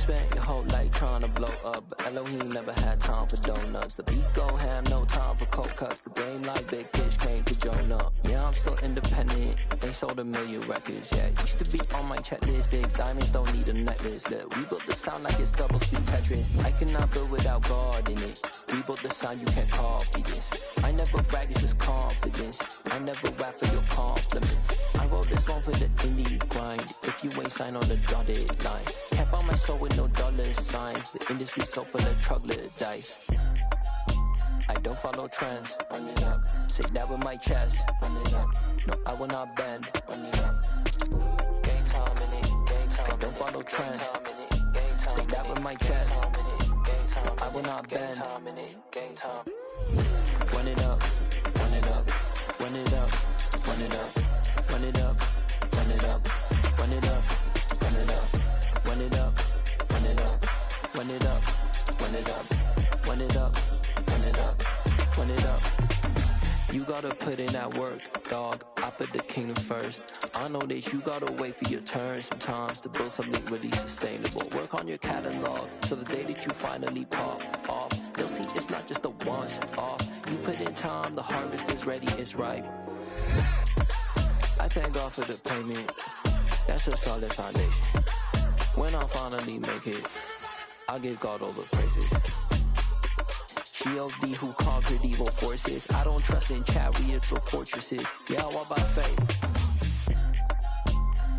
R: spent your whole life trying to blow up, but Elohim never had time for donuts. The beat go ham, no time for cold cuts. The game like big fish came to Jonah. Yeah, I'm still independent. They sold 1 million records. Yeah, used to be on my checklist. Big diamonds don't need a necklace. Look, we built the sound like it's double speed Tetris. I cannot build without God in it. We built the sound, you can't copy this. I never brag, it's just confidence. I never rap for your compliments. I wrote this one for the indie grind. If you ain't signed on the dotted line, can't buy my soul with no dollar signs. The industry so full of troglodytes. I don't follow trends. Run it up. Say that with my chest. Run it up. No, I will not bend. Run it up. Game time in it. Game time. I don't follow trends. Say that with my chest. No, I will not bend. Game time. Run it up. Run it up. Run it up. Run it up. Run it up. Run it up. Run it up. Run it up. Run it up. Run it up. Run it up. Run it up. Run it up. Run it up. Run it up. You gotta put in that work, dog. I put the kingdom first. I know that you gotta wait for your turn sometimes to build something really sustainable. Work on your catalog, so the day that you finally pop off, you'll see it's not just a once off. You put in time, the harvest is ready, it's ripe. I thank God for the payment. That's a solid foundation. When I finally make it, I'll give God all the praises. G.O.D. who conquered evil forces. I don't trust in chariots or fortresses. Yeah, I walk by faith.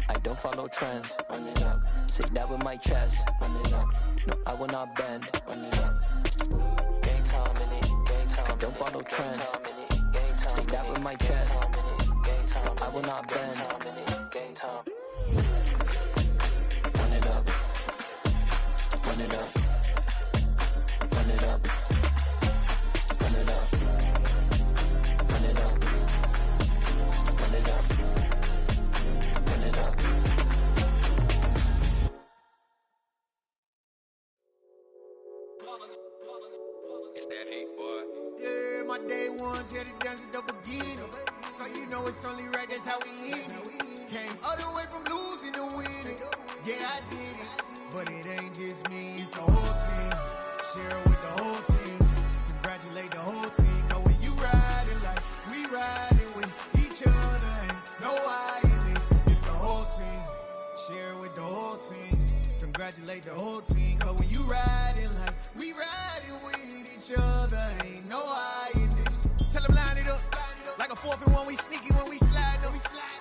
R: I don't follow trends. Run it up. Say that with my chest. Run it up. No, I will not bend. Run it up. Game time in it. Game time. I don't follow trends. Say that with my chest. No, I will not bend. Game time. Run it up. Run it up. Run it up. Run it up. Run it up. Run it up. Run it up.
S: It's that hate, boy. Yeah, my day ones here to dance at the beginning. So you know it's only right, that's how we end it. Came all the way from losing to winning. Yeah, I did it. But it ain't just me, it's the whole team. Share it with the whole team. Congratulate the whole team. Cause when you riding like we riding with each other, ain't no I in this. It's the whole team. Share it with the whole team. Congratulate the whole team. Cause when you riding like we riding with each other, ain't no I in this. Tell them line it up. Like a 4th and 1, we sneaky when we slide them.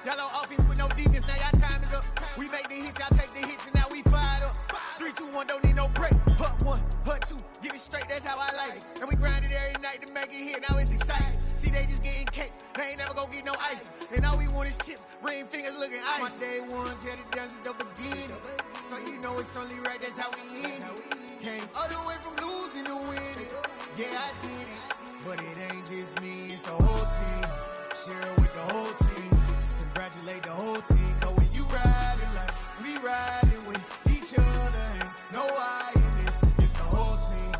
S: Y'all on offense with no defense, now y'all time is up. We make the hits, y'all take the hits, and now we fired up. 3, 2, 1, don't need no break. Hut 1, hut 2, give it straight, that's how I like it. And we grind it every night to make it hit, now it's exciting. See, they just getting cake, they ain't never gonna get no ice. And all we want is chips, ring fingers looking ice. My day ones here to dance at the beginning. So you know it's only right, that's how we end it. Came all the way from losing to winning. Yeah, I did it. But it ain't just me, it's the whole team. Share it with the whole team. Congratulate the whole team. Cause when you riding like we riding with each other, ain't no I in this. It's the whole team.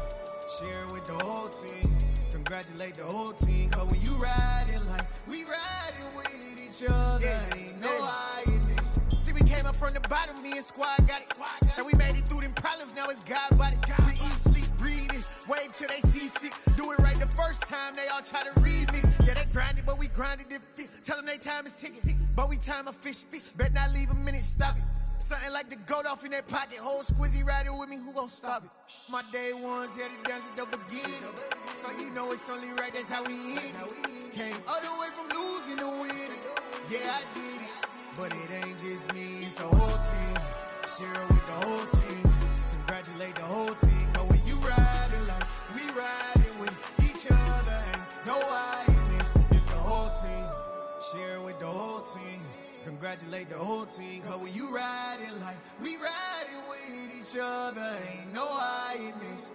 S: Share it with the whole team. Congratulate the whole team. Cause when you riding like we riding with each other, ain't no I in this. See, we came up from the bottom, me and squad got it. And we made it through them problems, now it's God body. We eat, sleep, breathe this. Wave till they see sick. Do it right the first time, they all try to remix. Yeah, they grinded, but we grinded different. Tell them they time is ticking, but we time a fish. Bet not leave a minute, stop it. Something like the goat off in their pocket. Whole squizzy riding with me, who gon' stop it? My day ones here to dance at the beginning. So you know it's only right, that's how we end it. Came all the way from losing to winning. Yeah, I did it. But it ain't just me, it's the whole team. Share it with the whole team. Congratulate the whole team. Cause when you riding like we riding with each other, ain't no I in this. It's the whole team. Share it with the whole team. Congratulate the whole team. Cause when you riding like we riding with each other, ain't no I in this.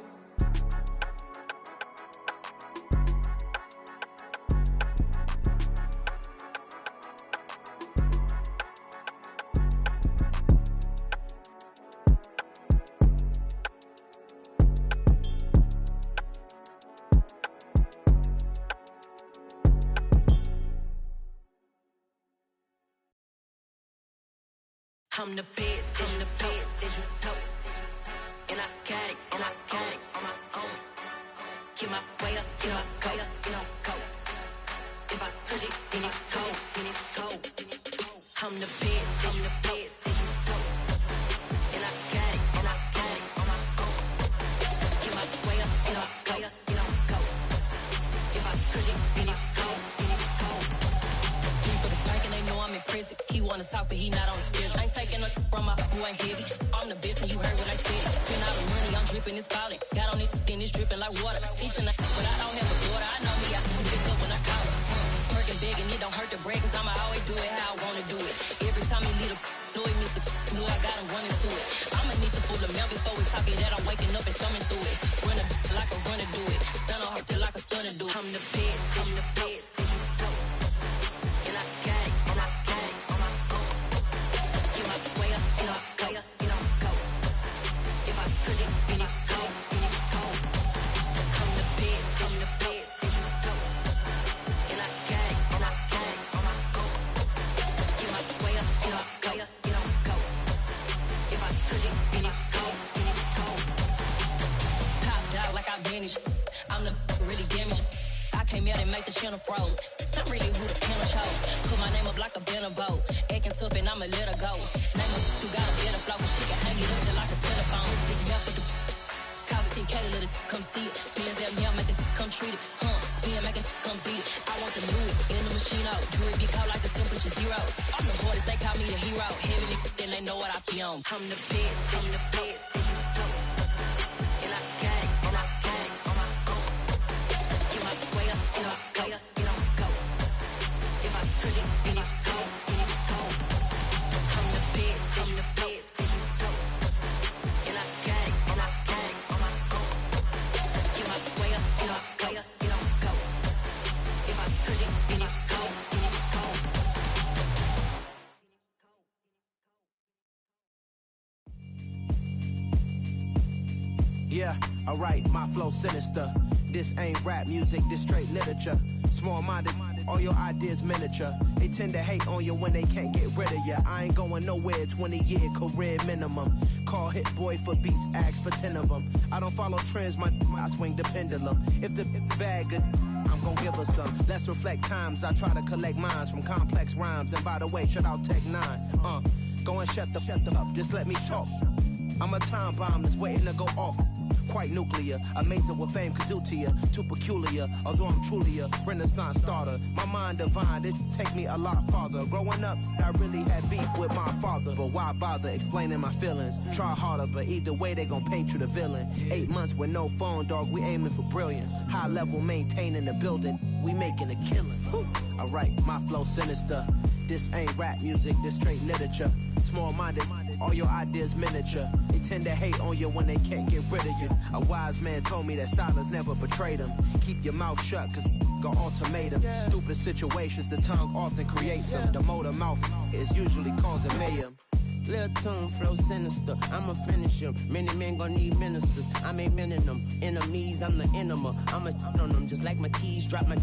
T: I'm the best, I'm the best, as you know.
J: I got it, and I got it on my own. Keep my way up, you know, go, you know, go. If I touch it, then it's cold, then it's cold. I'm the best, then you know. And I got it, and I got it on my own. Keep my way up, you know, go, you know, go. If I touch it, then it's cold, then it's cold.
T: He for the bank and they know I'm in prison. He wanna talk, but he not on the schedule. I ain't taking no from my boy heavy. I'm the best, and you heard what I said. Spend all the money, I'm dripping, it's falling. Got on it, then it's dripping like water. Teaching the but I don't have a daughter. I know me, I can pick up when I call her. Working big and it don't hurt to break, cause I'ma always do it how I wanna do it. Every time he lead a know it means the know I got him running to it. I'ma need the full amount before we talk it that I'm waking up and thumbing through it. Run a like a runner do it. Stun on her till like a stunner do it.
J: I'm the best, and you know. And I got it, and I got it on my own. Keep my way up, you know, go, you know, go. If I touch it, then it's cold, then it's cold. I'm the best, and you know. And I got it, and I got it on my own. Keep my way up, you know, go, you know, go. If I touch it, then it's cold, then it's cold.
T: Top dog like I manage. I'm the really damaged. I came out and make the channel froze. I'm really who the panel chose. Put my name up like a banner boat. Acting tough and I'ma let her go. Name her who got a better flow, but she can hang it up just like a telephone. Stick me up with the cost 10K to let it come see it. Bands at me, I make it come treat it. Spin, make it come beat it. I want the new it in the machine out. Jewelry be cold like the temperature 0. I'm the hardest, they call me the hero. Heavy then they know what I be on.
J: I'm the best, and you know. And I got it, and I got it on my own. Keep my way up, you know, go, you know, go. If I touch it, then it's cold, then it's cold. I'm the best, and you know. And I got it, and I got it on my own. Keep my way up, you know, go, you know, go. If I touch it, then it's cold, then it's cold.
U: Yeah, alright, my flow sinister. This ain't rap music, this straight literature. Small-minded, all your ideas miniature. They tend to hate on you when they can't get rid of you. I ain't going nowhere, 20-year career minimum. Call Hit Boy for beats, ask for 10 of them. I don't follow trends, I swing the pendulum. If the bag good, I'm gon' give her some. Let's reflect times, I try to collect minds from complex rhymes. And by the way, shout out Tech 9. Go and shut the up, just let me talk. I'm a time bomb that's waiting to go off. Quite nuclear, amazing what fame could do to you. Too peculiar, although I'm truly a renaissance starter. My mind divine, it take me a lot farther. Growing up, I really had beef with my father. But why bother explaining my feelings? Try harder, but either way they gon' paint you the villain. 8 months with no phone, dog, we aiming for brilliance. High level maintaining the building, we making a killing. Alright, my flow sinister. This ain't rap music, this straight literature. Small-minded, all your ideas miniature. They tend to hate on you when they can't get rid of you. A wise man told me that silence never betrayed him. Keep your mouth shut, cause got ultimatums. Stupid situations, the tongue often creates them. The motor mouth is usually causing mayhem.
V: Lil' tune, flow sinister, I'ma finish him. Many men gon' need ministers, I'm aiming them. Enemies, I'm the enema. I'ma on them just like my keys, drop my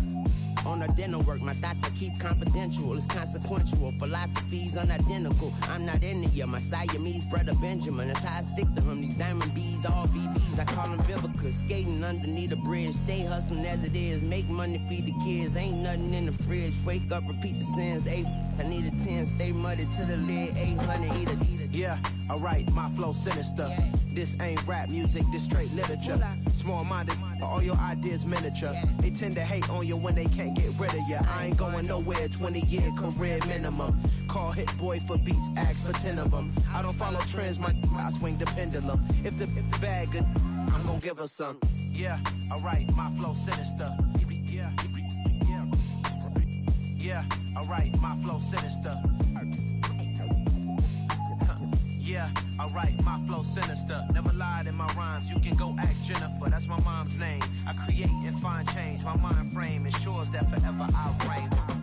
V: on the dinner work. My thoughts I keep confidential, it's consequential. Philosophies unidentical, I'm not into you. My Siamese brother Benjamin, that's how I stick to him. These diamond bees, all BBs, I call them Vivica. Skating underneath a bridge, stay hustling as it is. Make money, feed the kids, ain't nothing in the fridge. Wake up, repeat the sins, I need a 10, stay muddy to the lid, 800, eat it.
U: Yeah, alright, my flow sinister. This ain't rap music, this straight literature. Small-minded, all your ideas miniature. They tend to hate on you when they can't get rid of you. I ain't going nowhere, 20-year career minimum. Call Hit Boy for beats, ask for 10 of them. I don't follow trends, I swing the pendulum. If the bag good, I'm gon' give her some. Yeah, alright, my flow sinister. Yeah, alright, my flow sinister. Yeah, alright, my flow sinister. Never lied in my rhymes, you can go ask Jennifer. That's my mom's name. I create and find change. My mind frame ensures that forever I'll reign.